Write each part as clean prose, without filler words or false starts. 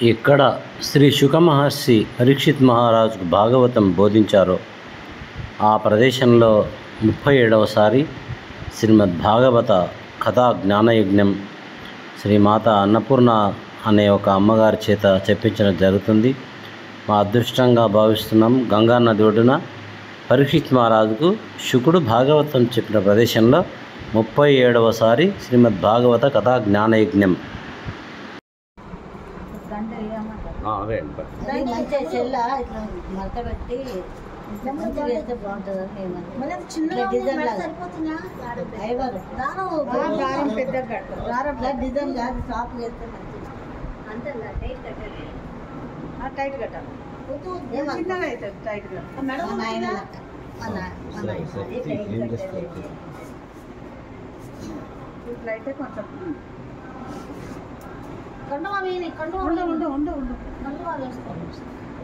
ఇక్కడ శ్రీ శుక మహర్షి పరీక్షిత్ మహారాజుకు భాగవతం బోధించారో ఆ ప్రదేశంలో 37వసారి శ్రీమద్ భాగవత కథా జ్ఞానయజ్ఞం శ్రీమాత అన్నపూర్ణ అనే ఒక అమ్మగారి చేత చెప్పించడం జరుగుతుంది. మా అదృష్టంగా భావిస్తున్నాం. గంగా నది ఒడ్డున పరీక్షిత్ మహారాజుకు శుకుడు భాగవతం చెప్పిన ప్రదేశంలో 37వసారి శ్రీమద్ భాగవత కథా జ్ఞానయజ్ఞం. టైట్ కట్టాలి, చిన్నగా అవుతుంది టైట్గా. ఇట్లా అయితే కొంచెం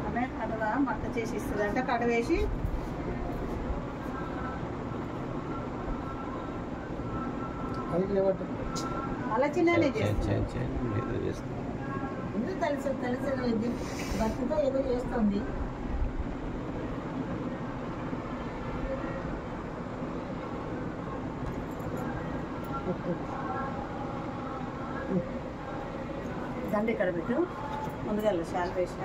ఆమె కడవ మక్క చేసి ఇస్తుంది అంటే కడ వేసి అలా చిన్ననే తెలుసు భర్తతో ఏదో చేస్తుంది. దండ ఇక్కడ పెట్టు, ముందుగా శాల్ వేసిన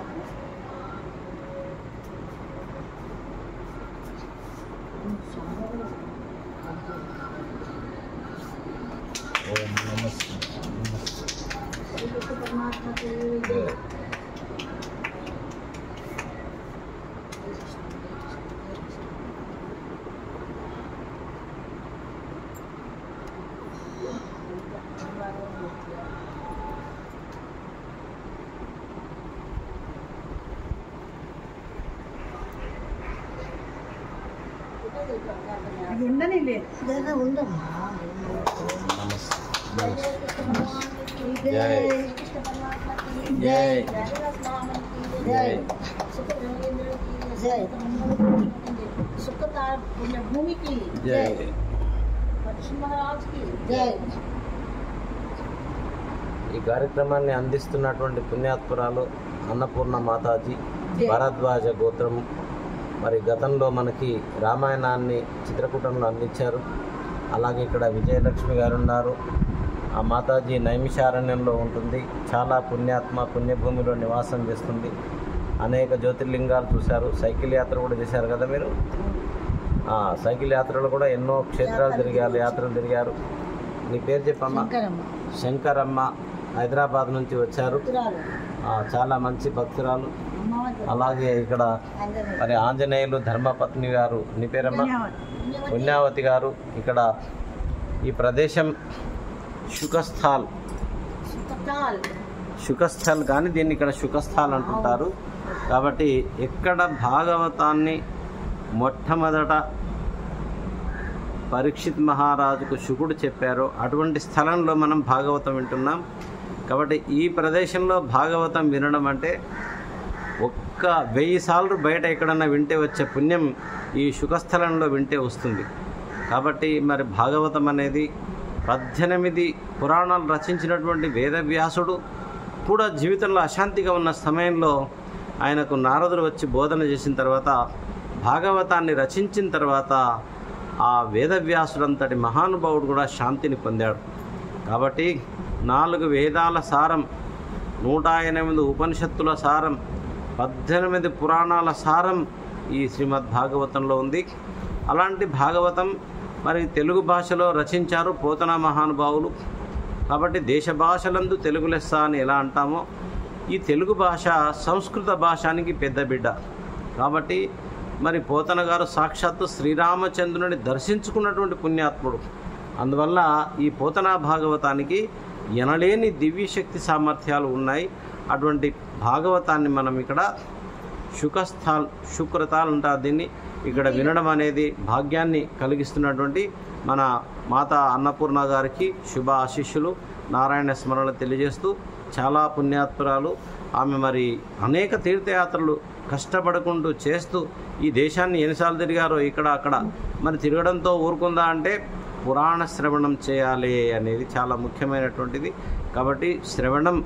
ఉండని లేదు ఉండమ్మా. భూమికి ఈ కార్యక్రమాన్ని అందిస్తున్నటువంటి పుణ్యాత్పురాలు అన్నపూర్ణ మాతాజీ భారద్వాజ గోత్రం. మరి గతంలో మనకి రామాయణాన్ని చిత్రకూటంలో అందించారు. అలాగే ఇక్కడ విజయలక్ష్మి గారు ఉన్నారు. ఆ మాతాజీ నైమిషారణ్యంలో ఉంటుంది. చాలా పుణ్యభూమిలో నివాసం చేస్తుంది. అనేక జ్యోతిర్లింగాలు చూశారు. సైకిల్ యాత్ర కూడా చేశారు కదా మీరు. సైకిల్ యాత్రలు కూడా ఎన్నో క్షేత్రాలు యాత్రలు తిరిగారు. నీ పేరు చెప్పమ్మా. శంకరమ్మ హైదరాబాద్ నుంచి వచ్చారు. చాలా మంచి భక్తురాలు. అలాగే ఇక్కడ మరి ఆంజనేయులు ధర్మపత్ని గారు. నీ పేరమ్మ. పుణ్యావతి గారు. ఇక్కడ ఈ ప్రదేశం శుకస్థల్ కానీ దీన్ని ఇక్కడ శుకస్థాల్ అంటుంటారు. కాబట్టి ఎక్కడ భాగవతాన్ని మొట్టమొదట పరీక్షిత్ మహారాజుకు శుకుడు చెప్పారో అటువంటి స్థలంలో మనం భాగవతం వింటున్నాం. కాబట్టి ఈ ప్రదేశంలో భాగవతం వినడం అంటే 1000 సార్లు బయట ఎక్కడన్నా వింటే వచ్చే పుణ్యం ఈ శుకస్థలంలో వింటే వస్తుంది. కాబట్టి మరి భాగవతం అనేది 18 పురాణాలు రచించినటువంటి వేదవ్యాసుడు కూడా జీవితంలో అశాంతిగా ఉన్న సమయంలో ఆయనకు నారదుడు వచ్చి బోధన చేసిన తర్వాత భాగవతాన్ని రచించిన తర్వాత ఆ వేదవ్యాసుడంతటి మహానుభావుడు కూడా శాంతిని పొందాడు. కాబట్టి 4 వేదాల సారం, 108 ఉపనిషత్తుల సారం, 18 పురాణాల సారం ఈ శ్రీమద్ భాగవతంలో ఉంది. అలాంటి భాగవతం మరి తెలుగు భాషలో రచించారు పోతన మహానుభావులు. కాబట్టి దేశ భాషలందు తెలుగు లెస్స అని ఎలా అంటామో ఈ తెలుగు భాష సంస్కృత భాషానికి పెద్ద బిడ్డ. కాబట్టి మరి పోతన గారు సాక్షాత్తు శ్రీరామచంద్రుని దర్శించుకున్నటువంటి పుణ్యాత్ముడు. అందువల్ల ఈ పోతనా భాగవతానికి ఎనలేని దివ్యశక్తి సామర్థ్యాలు ఉన్నాయి. అటువంటి భాగవతాన్ని మనం ఇక్కడ శుక్రతాల్ అంటారు. దీన్ని ఇక్కడ వినడం అనేది భాగ్యాన్ని కలిగిస్తున్నటువంటి మన మాత అన్నపూర్ణ గారికి శుభ ఆశీస్సులు, నారాయణ స్మరణ తెలియజేస్తూ చాలా పుణ్యాత్పురాలు. ఆమె మరి అనేక తీర్థయాత్రలు కష్టపడుకుంటూ చేస్తూ ఈ దేశాన్ని ఎన్నిసార్లు తిరిగారో ఇక్కడ అక్కడ. మరి తిరగడంతో ఊరుకుందా అంటే పురాణ శ్రవణం చేయాలి అనేది చాలా ముఖ్యమైనటువంటిది. కాబట్టి శ్రవణం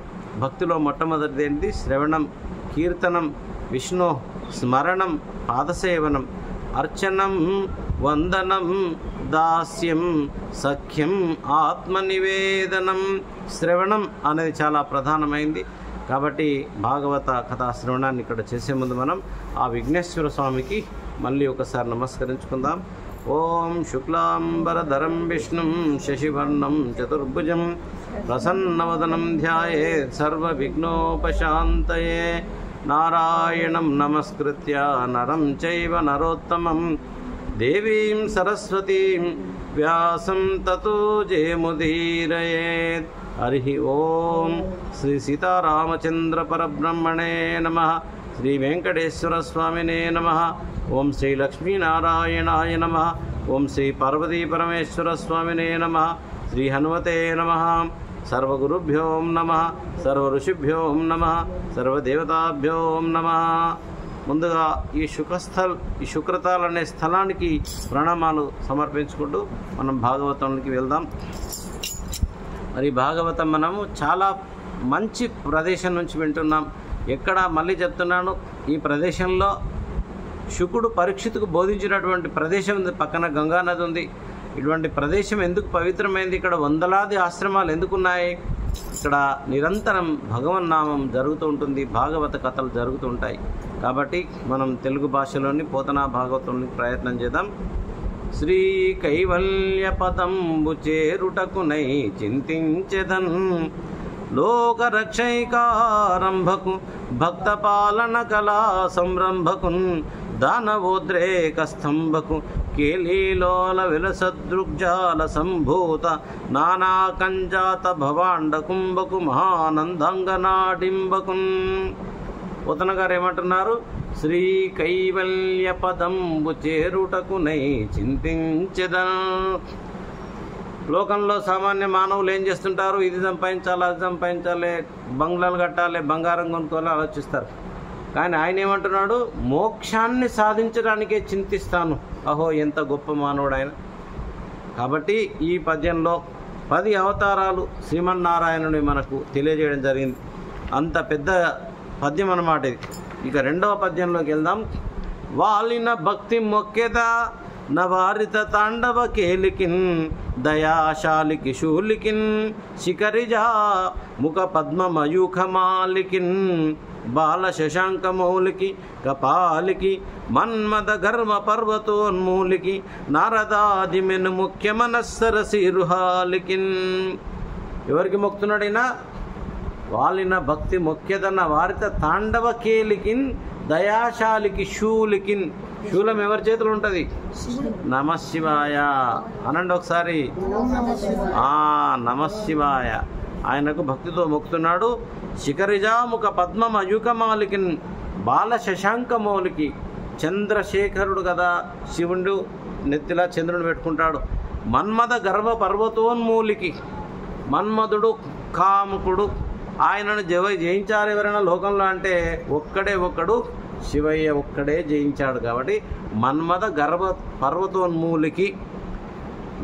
భక్తిలో మొట్టమొదటిది ఏంటి? శ్రవణం, కీర్తనం, విష్ణు స్మరణం, పాదసేవనం, అర్చనం, వందనం, దాస్యం, సఖ్యం, ఆత్మనివేదనం. శ్రవణం అనేది చాలా ప్రధానమైంది. కాబట్టి భాగవత కథా శ్రవణాన్ని ఇక్కడ చేసే ముందు మనం ఆ విఘ్నేశ్వర స్వామికి మళ్ళీ ఒకసారి నమస్కరించుకుందాం. ఓం శుక్లాంబరధరం విష్ణుం శశివర్ణం చతుర్భుజం ప్రసన్నవదనం ధ్యాయేత్ సర్వవిఘ్నోపశాంతయే. నారాయణం నమస్కృత్య నరం చైవ నరోత్తమం దేవీం సరస్వతీం వ్యాసం తతో జయముదీరయేత్. హరి ఓం. శ్రీ సీతారామచంద్ర పరబ్రహ్మణే నమః. శ్రీ వెంకటేశ్వర స్వామినే నమః. ఓం శ్రీ లక్ష్మీనారాయణాయ నమః. ఓం శ్రీ పార్వతీ పరమేశ్వర స్వామినే నమః. శ్రీ హనుమతే నమః. సర్వగురుభ్యో నమః. సర్వఋషిభ్యో నమః. సర్వదేవతాభ్యో నమః. ముందుగా ఈ శుక్రతాల్ అనే స్థలానికి ప్రణామాలు సమర్పించుకుంటూ మనం భాగవతానికి వెళ్దాం. మరి భాగవతం మనము చాలా మంచి ప్రదేశం నుంచి వింటున్నాం. ఎక్కడ మళ్ళీ చెప్తున్నాను, ఈ ప్రదేశంలో శుకుడు పరీక్షితుకు బోధించినటువంటి ప్రదేశం ఉంది. పక్కన గంగానది ఉంది. ఇటువంటి ప్రదేశం ఎందుకు పవిత్రమైంది? ఇక్కడ వందలాది ఆశ్రమాలు ఎందుకున్నాయి? ఇక్కడ నిరంతరం భగవన్నామం జరుగుతూ ఉంటుంది, భాగవత కథలు జరుగుతుంటాయి. కాబట్టి మనం తెలుగు భాషలోని పోతనా భాగవతంలో ప్రయత్నం చేద్దాం. శ్రీ కైవల్య పదంబు చేరుటకునై చింతించెదన్ లోకరక్షైకారంభకు భక్త పాలన కళా సంరంభకున్ దానవోద్రేక స్తంభకు కేలీలోల విలసదృగ్జాల సంభూత నానా కంజాత భవాండ కుంభకు మహానందంగనాడింబకున్. పోతన గారు ఏమంటున్నారు? శ్రీ కైవల్య పదంబు చేరుటకునై చింతించెదన్. లోకంలో సామాన్య మానవులు ఏం చేస్తుంటారు? ఇది సంపాదించాలి, అది సంపాదించాలి, బంగ్లాలు కట్టాలి, బంగారం కొనుక్కోవాలి ఆలోచిస్తారు. కానీ ఆయన ఏమంటున్నాడు? మోక్షాన్ని సాధించడానికే చింతిస్తాను. అహో, ఎంత గొప్ప మానవుడు ఆయన. కాబట్టి ఈ పద్యంలో 10 అవతారాలు శ్రీమన్నారాయణుని మనకు తెలియజేయడం జరిగింది. అంత పెద్ద పద్యం అన్నమాట ఇది. ఇక రెండవ పద్యంలోకి వెళ్దాం. వాలిన భక్తి మొక్కెదా నవారిత తాండవ కేలికిన్ దయాశాలికి శూలికిన్ శిఖరిజా ముఖ పద్మమయూఖమాలికిన్ బాల శశాంకమౌలికి కపాలికి మన్మద గర్వ పర్వతోన్మూలికి నారదాది మెను ముఖ్యమనస్సరసిరుహాలికిన్. ఎవరికి మొక్కుతున్నాడైనా? వాలిన భక్తి మొక్కెదన్న వారిత తాండవ కేలికిన్ దయాశాలికి శూలికిన్. శూలం ఎవరి చేతులు ఉంటుంది? నమశివాయ అనండి ఒకసారి. నమశివాయ. ఆయనకు భక్తితో మొక్కుతున్నాడు. శిఖరిజాముఖ పద్మమయూఖమాలికిన్ బాల శశాంకమౌలికి. చంద్రశేఖరుడు కదా శివుడు, నెత్తిలా చంద్రుని పెట్టుకుంటాడు. మన్మద గర్వ పర్వతోన్మూలికి. మన్మధుడు కాముకుడు, ఆయనను జయించారు ఎవరైనా లోకంలో అంటే ఒక్కడే ఒక్కడు శివయ్య ఒక్కడే జయించాడు. కాబట్టి మన్మద గర్వ పర్వతోన్మూలికి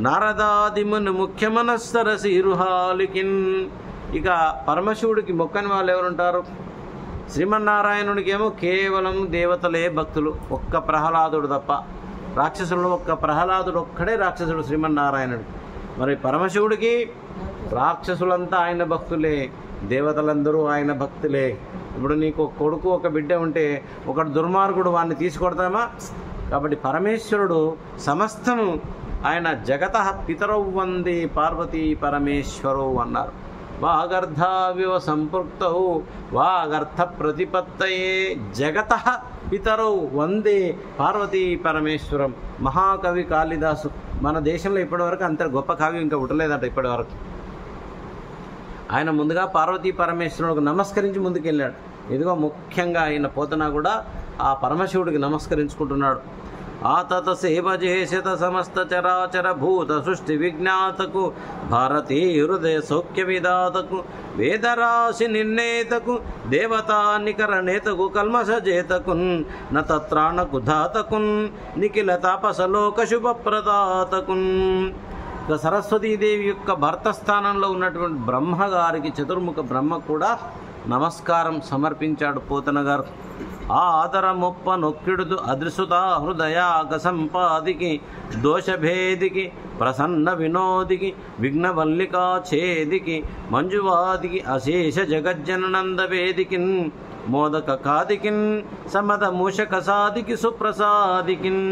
నారదాదిముని ముఖ్యమనస్సరసి ఇరుహాలికిన్. ఇక పరమశివుడికి మొక్కని వాళ్ళు ఎవరుంటారు? శ్రీమన్నారాయణుడికి ఏమో కేవలం దేవతలే భక్తులు, ఒక్క ప్రహ్లాదుడు తప్ప. రాక్షసుడు ఒక్క ప్రహ్లాదుడు ఒక్కడే రాక్షసుడు శ్రీమన్నారాయణుడు. మరి పరమశివుడికి రాక్షసులంతా ఆయన భక్తులే, దేవతలందరూ ఆయన భక్తులే. ఇప్పుడు నీకు ఒక కొడుకు ఒక బిడ్డ ఉంటే ఒకడు దుర్మార్గుడు, వాడిని తీసుకొడతామా? కాబట్టి పరమేశ్వరుడు సమస్తము ఆయన జగత పితరౌ వందే పార్వతీ పరమేశ్వరౌ అన్నారు. వాగర్ధావివ సంపృక్తౌ వాగర్థ ప్రతిపత్తయే జగత పితరౌ వందే పార్వతీ పరమేశ్వరం. మహాకవి కాళిదాసు. మన దేశంలో ఇప్పటివరకు అంత గొప్ప కావ్యం ఇంకా పుట్టలేదట ఇప్పటివరకు. ఆయన ముందుగా పార్వతీ పరమేశ్వరుడికి నమస్కరించి ముందుకెళ్ళాడు. ఇదిగో ముఖ్యంగా ఆయన పోతన కూడా ఆ పరమశివుడికి నమస్కరించుకుంటున్నాడు. ఆతత సేవ చేసేత సమస్త చరాచర భూత సృష్టి విజ్ఞాతకు భారతీ హృదయ సౌఖ్య విధాతకు వేదరాశి నిర్ణేతకు దేవతా నికర నేతకు కల్మషజేతకున్ నత్రాణకు ధాతకున్ నిఖిల తాపసలోక శుభప్రదాతకున్. ఇక సరస్వతీదేవి యొక్క భర్త స్థానంలో ఉన్నటువంటి బ్రహ్మగారికి, చతుర్ముఖ బ్రహ్మ కూడా నమస్కారం సమర్పించాడు పోతన గారు. ఆదరమొప్ప నొక్కిడుదు అదృసుత హృదయాగ సంపాదికి దోషభేదికి ప్రసన్న వినోదికి విఘ్నవల్లికా ఛేదికి మంజువాదికి అశేష జగజ్జననందవేదికిన్ మోదక కాదికిన్ సమద మూషక సాదికి సుప్రసాదికిన్.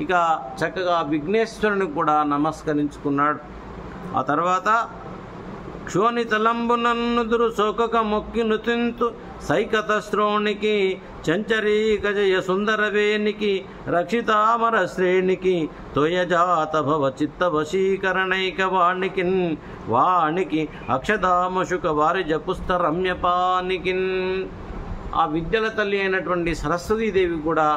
ఇక చక్కగా విఘ్నేశ్వరుని కూడా నమస్కరించుకున్నాడు. ఆ తర్వాత క్షోణితలంబునన్నుదురు శోకక మొక్కి నుతింతు సైకత శ్రోణికి చంచరీక జయ సుందరవేనికి రక్షితామర శ్రేణికి తోయజాత భవ చిత్త వశీకరణైక వాణికి అక్షదామశుక వారిజ పుస్త రమ్యపానికిన్. ఆ విద్యల తల్లి అయినటువంటి సరస్వతీదేవి కూడా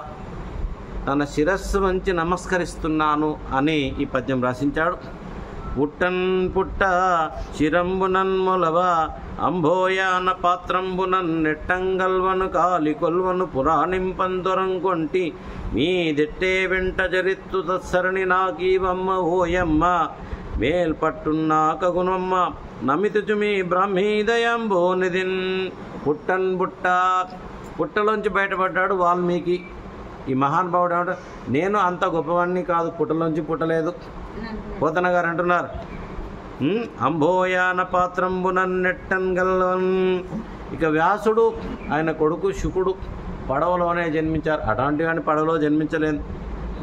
తన శిరస్సు వంచి నమస్కరిస్తున్నాను అని ఈ పద్యం రచించాడు. పుట్టన్ పుట్ట శిరంబునన్ మొలవ అంబోయాన పాత్రంబునన్ నెట్టంగల్వను కాలి కొల్వను పురాణింపందొరంకొంటి మీదిట్టే వెంట జరిత్తు తత్సరణి నాకీవమ్మ ఓయమ్మ మేల్పట్టున్నా కగునమ్మ నమితుచు మీ బ్రాహ్మీదయంబోనిదిన్. పుట్టన్ పుట్ట, పుట్టలోంచి బయటపడ్డాడు వాల్మీకి. ఈ మహానుభావుడు ఏమంటారు, నేను అంత గొప్పవాడిని కాదు, పుట్టలోంచి పుట్టలేదు. పోతన గారు అంటున్నారు, అంబోయాన పాత్రంబునన్నెట్టన్ గల్వన్. ఇక వ్యాసుడు ఆయన కొడుకు శుకుడు పడవలోనే జన్మించారు. అటువంటి వాడిని పడవలో జన్మించలేదు.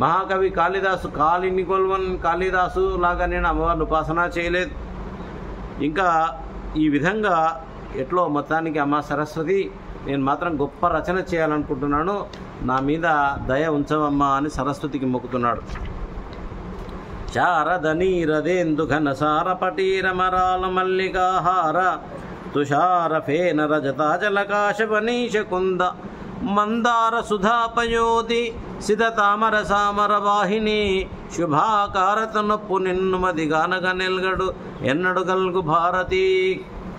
మహాకవి కాళిదాసు కాలిని కొల్వన్, కాళిదాసు లాగా నేను అమ్మవారిని ఉపాసన చేయలేదు. ఇంకా ఈ విధంగా ఎట్లో మొత్తానికి అమ్మ సరస్వతి, నేను మాత్రం గొప్ప రచన చేయాలనుకుంటున్నాను, నా మీద దయ ఉంచవమ్మా అని సరస్వతికి మొక్కుతున్నాడు. శారద నీరదేందు ఘనసార పటీరమరాల మల్లికాహార తుషార ఫేన రజతాజలకాశ వనీష కుంద మందార సుధాపయోధి సిధ తామర సామర వాహిని శుభాకారత నొప్పు నిన్నుమది గానగ నిల్గడు ఎన్నడు గల్గు భారతి.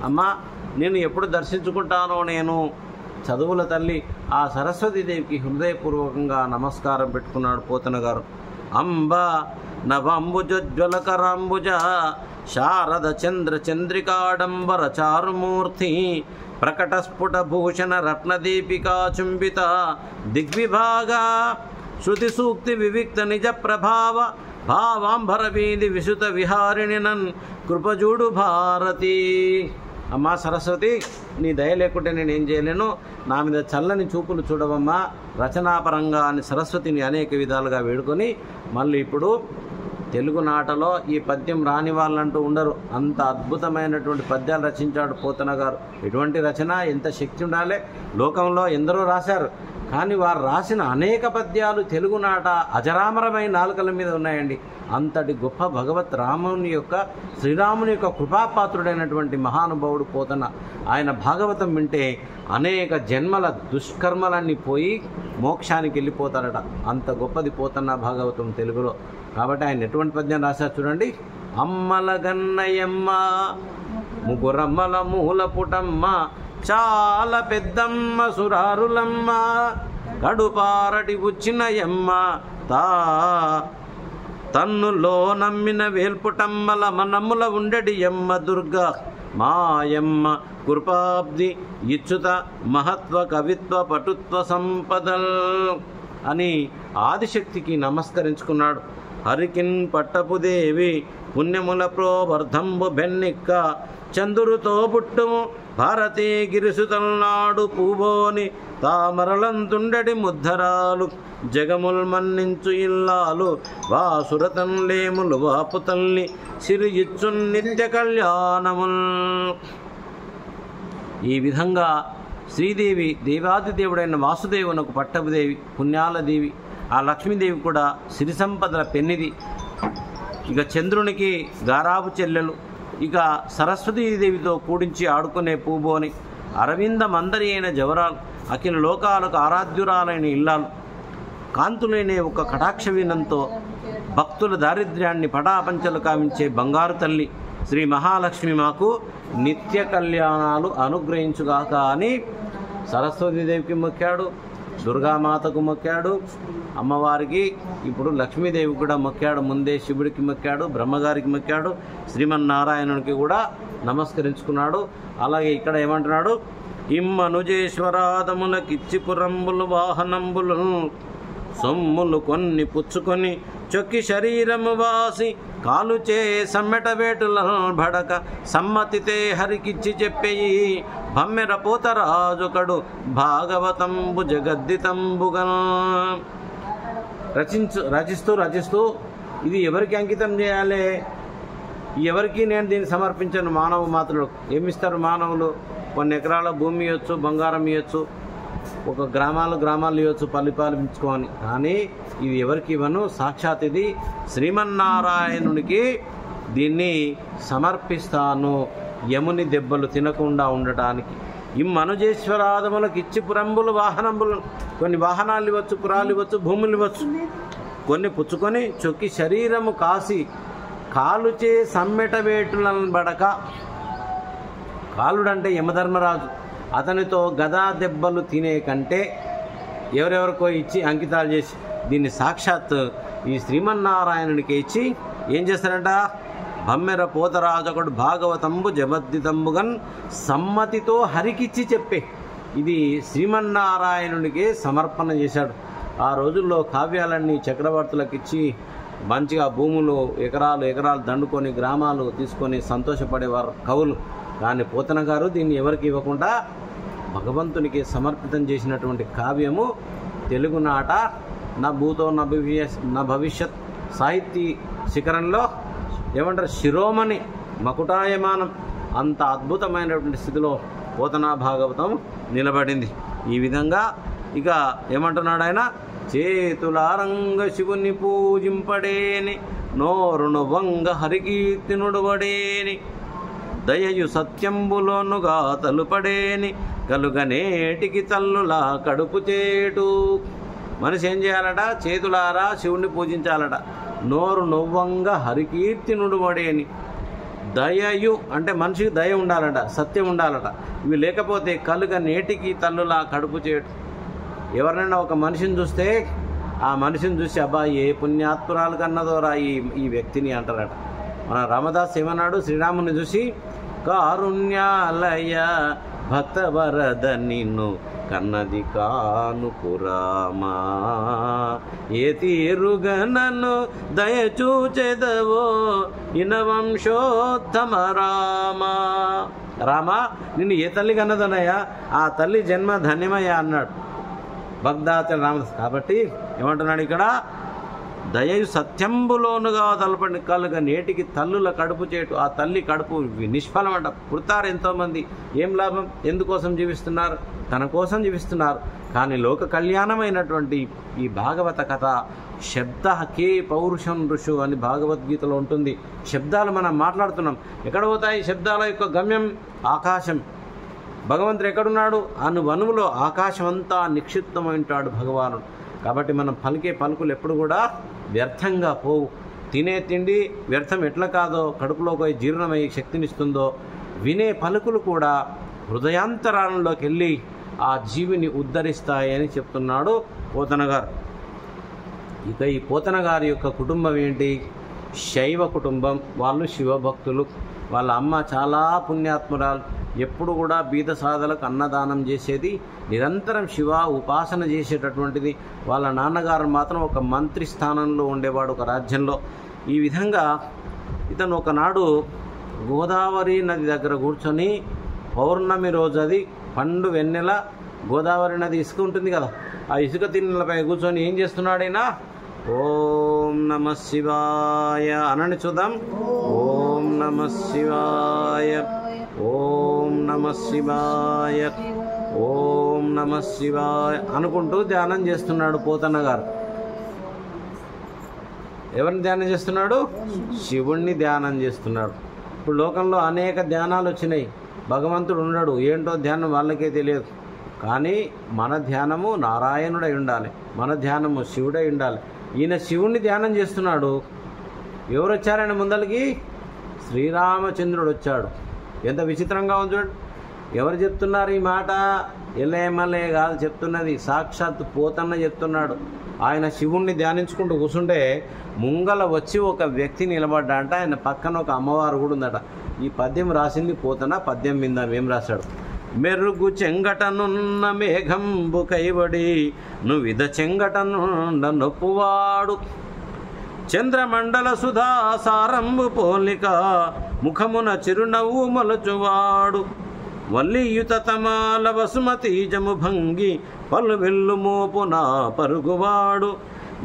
అమ్మ నేను ఎప్పుడు దర్శించుకుంటానో నేను చదువుల తల్లి ఆ సరస్వతీదేవికి హృదయపూర్వకంగా నమస్కారం పెట్టుకున్నాడు పోతన గారు. అంబ నవంబుజ్వలకరాంబుజ శారద చంద్ర చంద్రికాడంబర చారుమూర్తి ప్రకటస్ఫుట భూషణ రత్నదీపికా చుంబిత దిగ్విభాగ శృతి సూక్తి వివిక్త నిజ ప్రభావ భావాంబర వీధి విసుత విహారిణి నన్ కృపజూడు భారతి. అమ్మా సరస్వతి, నీ దయ లేకుంటే నేను ఏం చేయలేను, నా మీద చల్లని చూపులు చూడవమ్మా రచనాపరంగా అని సరస్వతిని అనేక విధాలుగా వేడుకొని మళ్ళీ ఇప్పుడు తెలుగు నాటలో ఈ పద్యం రాని వాళ్ళంటూ ఉండరు. అంత అద్భుతమైనటువంటి పద్యాలు రచించాడు పోతన గారు. ఎటువంటి రచన, ఎంత శక్తి ఉండాలి. లోకంలో ఎందరో రాశారు, కానీ వారు రాసిన అనేక పద్యాలు తెలుగునాట అజరామరమైన నాలుకల మీద ఉన్నాయండి. అంతటి గొప్ప భగవత్ రాముని యొక్క, శ్రీరాముని యొక్క కృపాపాత్రుడైనటువంటి మహానుభావుడు పోతన. ఆయన భాగవతం వింటే అనేక జన్మల దుష్కర్మలన్నీ పోయి మోక్షానికి వెళ్ళిపోతారట. అంత గొప్పది పోతన భాగవతం తెలుగులో. కాబట్టి ఆయన ఎటువంటి పద్యం రాశారు చూడండి. అమ్మల గన్నయమ్మ ముగురమ్మల మూల పుటమ్మ చాలా పెద్దమ్మ సురారులమ్మ కడుపారటి వచ్చినయమ్మ తన్నులో నమ్మిన వేల్పుటమ్మల మనముల ఉండడి ఎమ్మ దుర్గా మాయమ్మ కృపాబ్ది ఇచ్చుత మహత్వ కవిత్వ పటుత్వ సంపదల్ అని ఆదిశక్తికి నమస్కరించుకున్నాడు. హరికిన్ పట్టపుదేవి పుణ్యముల ప్రోవర్ధంబు బెన్నిక్క చందురుతో పుట్టుము భారతీ గిరిసుతల్నాడు పూబోని తామరలంతుండడి ముద్ధరాలు జగముల్ మన్నించు ఇల్లాలు వాసురతం లేములు వాపుతల్ని సిరి ఇచ్చు నిత్య కళ్యాణముల్. ఈ విధంగా శ్రీదేవి దేవాదిదేవుడైన వాసుదేవునకు పట్టపుదేవి, పుణ్యాల దేవి. ఆ లక్ష్మీదేవి కూడా సిరి సంపదల పెన్నిది. ఇక చంద్రునికి గారాబు చెల్లెలు. ఇక సరస్వతీదేవితో కూడించి ఆడుకునే పూబోని అరవింద మందరి అయిన జవరాలు, అఖిల లోకాలకు ఆరాధ్యురాలైన ఇల్లాలు, కాంతులైన ఒక కటాక్ష వీణంతో భక్తుల దారిద్ర్యాన్ని పటాపంచలు కావించే బంగారు తల్లి శ్రీ మహాలక్ష్మి మాకు నిత్య కళ్యాణాలు అనుగ్రహించుగాక అని సరస్వతీదేవికి మొక్కాడు. దుర్గామాతకు మొక్కాడు, అమ్మవారికి, ఇప్పుడు లక్ష్మీదేవికి కూడా మొక్కాడు. ముందే శివుడికి మొక్కాడు, బ్రహ్మగారికి మొక్కాడు, శ్రీమన్నారాయణునికి కూడా నమస్కరించుకున్నాడు. అలాగే ఇక్కడ ఏమంటున్నాడు, ఇమ్మనుజేశ్వరాదములకిచ్చి పురంబులు వాహనంబులు సొమ్ములు కొన్ని పుచ్చుకొని చొక్కి శరీరము వాసి కాలుచే సమ్మెట వేటుల భడక సమ్మతితే హరికిచ్చి చెప్పేయి బమ్మెర పోతరాజుకడు భాగవతంబు జగద్దితంబుగా రచిస్తూ ఇది ఎవరికి అంకితం చేయాలి, ఎవరికి నేను దీన్ని సమర్పించను. మానవ మాత్రులు ఏమిస్తారు మానవులు? కొన్ని ఎకరాల భూమి ఇవ్వచ్చు, బంగారం ఇవ్వచ్చు, ఒక గ్రామాలు ఇవ్వచ్చు పరిపాలించుకోని. కానీ ఇది ఎవరికి ఇవ్వను, సాక్షాత్ ఇది శ్రీమన్నారాయణునికి దీన్ని సమర్పిస్తాను, యముని దెబ్బలు తినకుండా ఉండటానికి. ఇమ్మనుజేశ్వరాదములకు ఇచ్చి పురంబులు వాహనంబులు, కొన్ని వాహనాలు ఇవ్వచ్చు, పురాలు ఇవ్వచ్చు, భూములు ఇవ్వచ్చు, కొన్ని పుచ్చుకొని చొక్కి శరీరము కాసి కాలుచే సమ్మెట వేటులను బడక. కాలుడంటే యమధర్మరాజు, అతనితో గదా దెబ్బలు తినే కంటే ఎవరెవరికో ఇచ్చి అంకితాలు చేసి దీన్ని సాక్షాత్ ఈ శ్రీమన్నారాయణునికి ఇచ్చి ఏం చేస్తారంట, బమ్మెర పోతరాజకుడు భాగవతంబు జబద్దితంబుగన్ సమ్మతితో హరికిచ్చి చెప్పే ఇది శ్రీమన్నారాయణునికి సమర్పణ చేశాడు. ఆ రోజుల్లో కావ్యాలన్నీ చక్రవర్తులకు ఇచ్చి మంచిగా భూములు ఎకరాలు దండుకొని గ్రామాలు తీసుకొని సంతోషపడేవారు కవులు. కానీ పోతన గారు దీన్ని ఎవరికి ఇవ్వకుండా భగవంతునికి సమర్పితం చేసినటువంటి కావ్యము తెలుగునాట నా భూతో నా భవిష్యత్ సాహితీ శిఖరంలో ఏమంటారు శిరోమణి మకుటాయమానం, అంత అద్భుతమైనటువంటి స్థితిలో పోతనా భాగవతం నిలబడింది. ఈ విధంగా ఇక ఏమంటున్నాడు ఆయన, చేతులారంగ శివుని పూజింపడేని నోరును వంగ హరికీర్తి నుడువడేని దయయు సత్యంబులోనుగా తలుపడేని కలుగనేటికి తల్లులా కడుపు చేటు. మనిషి ఏం చేయాలట, చేతులారా శివుణ్ణి పూజించాలట, నోరు నొవ్వంగా హరికీర్తి నుడువడేని. దయయు అంటే మనిషికి దయ ఉండాలట, సత్యం ఉండాలట. ఇవి లేకపోతే కలుగ నేటికి తల్లులా కడుపు చేటు. ఎవరినైనా ఒక మనిషిని చూస్తే ఆ మనిషిని చూసి అబ్బా ఏ పుణ్యాత్మురాలు కన్నదోరా ఈ వ్యక్తిని అంటారట. మన రామదాస్ ఏమన్నాడు, శ్రీరాముని చూసి కారుణ్యాలయ భక్తవరద నిన్ను కన్నది కాను పురామా ఏ తీరుగా నన్ను దయచూచెదవో ఇనవంశోత్తమ రామా. రామా నిన్ను ఏ తల్లి కన్నదనయ్యా, ఆ తల్లి జన్మ ధన్యమయ్యా అన్నాడు భక్తాచల రామదాస్. కాబట్టి ఏమంటున్నాడు ఇక్కడ, దయయు సత్యంబులోనుగా తలపడి కలుగా నేటికి తల్లుల కడుపు చేటు. ఆ తల్లి కడుపు నిష్ఫలం అంట. పుడతారు ఎంతోమంది, ఏం లాభం? ఎందుకోసం జీవిస్తున్నారు? తన కోసం జీవిస్తున్నారు. కానీ లోక కళ్యాణమైనటువంటి ఈ భాగవత కథ శబ్ద కే పౌరుషం ఋషు అని భగవద్గీతలో ఉంటుంది. శబ్దాలు మనం మాట్లాడుతున్నాం, ఎక్కడ పోతాయి శబ్దాల యొక్క గమ్యం? ఆకాశం. భగవంతుడు ఎక్కడున్నాడు? అనువనువులో ఆకాశం అంతా నిక్షిప్తమైంటాడు భగవానుడు. కాబట్టి మనం పలికే పలుకులు ఎప్పుడు కూడా వ్యర్థంగా పోవు. తినే తిండి వ్యర్థం ఎట్లా కాదో, కడుపులోకి పోయి జీర్ణమై శక్తినిస్తుందో, వినే పలుకులు కూడా హృదయాంతరాలంలోకి వెళ్ళి ఆ జీవిని ఉద్ధరిస్తాయని చెప్తున్నాడు పోతన గారు. ఇక ఈ పోతన గారి యొక్క కుటుంబం ఏంటి? శైవ కుటుంబం. వాళ్ళు శివభక్తులు. వాళ్ళ అమ్మ చాలా పుణ్యాత్మురాలు. ఎప్పుడు కూడా బీద సాధలకు అన్నదానం చేసేది, నిరంతరం శివ ఉపాసన చేసేటటువంటిది. వాళ్ళ నాన్నగారు మాత్రం ఒక మంత్రి స్థానంలో ఉండేవాడు ఒక రాజ్యంలో. ఈ విధంగా ఇతను ఒకనాడు గోదావరి నది దగ్గర కూర్చొని పౌర్ణమి రోజు, అది పండు వెన్నెల, గోదావరి నది ఇసుక ఉంటుంది కదా, ఆ ఇసుక తిన్నెలపై కూర్చొని ఏం చేస్తున్నాడైనా, ఓం నమ శివాయ అనండి చూద్దాం. ఓం నమ శివాయ, ఓం నమ శివాయ, ఓం నమ శివాయ అనుకుంటూ ధ్యానం చేస్తున్నాడు పోతన్న గారు. ఎవరిని ధ్యానం చేస్తున్నాడు? శివుణ్ణి ధ్యానం చేస్తున్నాడు. ఇప్పుడు లోకంలో అనేక ధ్యానాలు వచ్చినాయి, భగవంతుడు ఉన్నాడు, ఏంటో ధ్యానం వాళ్ళకే తెలియదు. కానీ మన ధ్యానము నారాయణుడై ఉండాలి, మన ధ్యానము శివుడై ఉండాలి. ఈయన శివుణ్ణి ధ్యానం చేస్తున్నాడు. ఎవరు వచ్చారని ముందరికి? శ్రీరామచంద్రుడు వచ్చాడు. ఎంత విచిత్రంగా ఉంది చూడండి. ఎవరు చెప్తున్నారు ఈ మాట? ఎల్లెమ్మలే కాదు చెప్తున్నది, సాక్షాత్ పోతన్న చెప్తున్నాడు. ఆయన శివుణ్ణి ధ్యానించుకుంటూ కూర్చుంటే ముంగల వచ్చి ఒక వ్యక్తి నిలబడ్డా అంట. ఆయన పక్కన ఒక అమ్మవారు కూడా ఉందట. ఈ పద్యం రాసింది పోతన. పద్యం మీద ఏం రాశాడు? మెరుగు చెంగటనున్న మేఘంబు కైబడి నువ్విద చెంగటనుండ నొప్పువాడు, చంద్రమండల సుధా సారంబు పోలిక ముఖమున చిరునవ్వు మొలచువాడు, వల్లియుత తమాల వసుమతీజము భంగి పలు వెల్లు మోపున పరుగువాడు,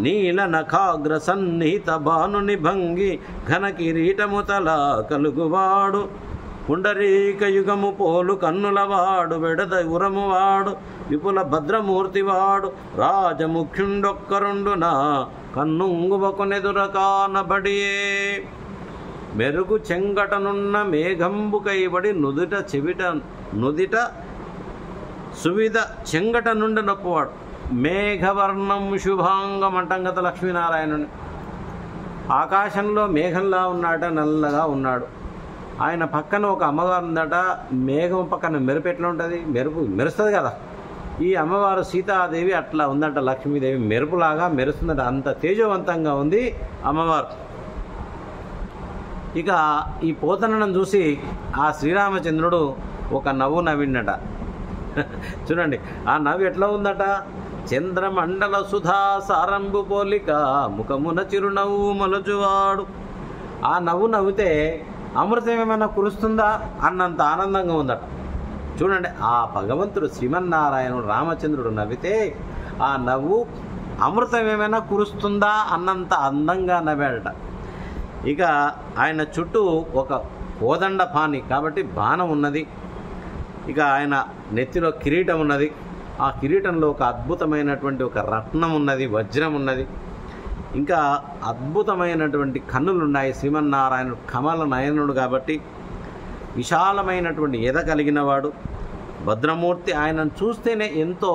నీల నఖాగ్ర సన్నిహిత భానుని భంగి ఘన కిరీటము తల కలుగువాడు, పుండరీక యుగము పోలు కన్నులవాడు, వెడద ఉరమువాడు, విపుల భద్రమూర్తివాడు, రాజముఖ్యుండొక్కరుండున కన్నుంగువకొనెదుర కానబడియే. మెరుగు చెంగటనున్న మేఘంబు కైబడి నుదిట సువిధ చెంగట నుండి నొప్పువాడు. మేఘవర్ణం శుభాంగం అంటాం కదా లక్ష్మీనారాయణుని. ఆకాశంలో మేఘంలా ఉన్నాడ, నల్లగా ఉన్నాడు. ఆయన పక్కన ఒక అమ్మవారు ఉందట. మేఘం పక్కన మెరుపు ఎట్లా ఉంటుంది? మెరుస్తుంది కదా. ఈ అమ్మవారు సీతాదేవి అట్లా ఉందట. లక్ష్మీదేవి మెరుపులాగా మెరుస్తుందట. అంత తేజవంతంగా ఉంది అమ్మవారు. ఇక ఈ పోతనను చూసి ఆ శ్రీరామచంద్రుడు ఒక నవ్వు నవ్విండట. చూడండి ఆ నవ్వు ఎట్లా ఉందట? చంద్రమండల సుధా సారంబు పోలిక ముఖమున చిరునవ్వు మొలచువాడు. ఆ నవ్వు నవ్వితే అమృతం ఏమైనా కురుస్తుందా అన్నంత ఆనందంగా ఉందట. చూడండి ఆ భగవంతుడు శ్రీమన్నారాయణుడు రామచంద్రుడు నవ్వితే ఆ నవ్వు అమృతం ఏమైనా కురుస్తుందా అన్నంత అందంగా నవ్వాడట. ఇక ఆయన చుట్టూ ఒక కోదండ పాని కాబట్టి బాణం ఉన్నది. ఇక ఆయన నెత్తిలో కిరీటం ఉన్నది. ఆ కిరీటంలో ఒక అద్భుతమైనటువంటి ఒక రత్నం ఉన్నది, వజ్రం ఉన్నది. ఇంకా అద్భుతమైనటువంటి కన్నులు ఉన్నాయి. శ్రీమన్నారాయణుడు కమల నయనుడు కాబట్టి విశాలమైనటువంటి ఎద కలిగిన వాడు భద్రమూర్తి. ఆయనను చూస్తేనే ఎంతో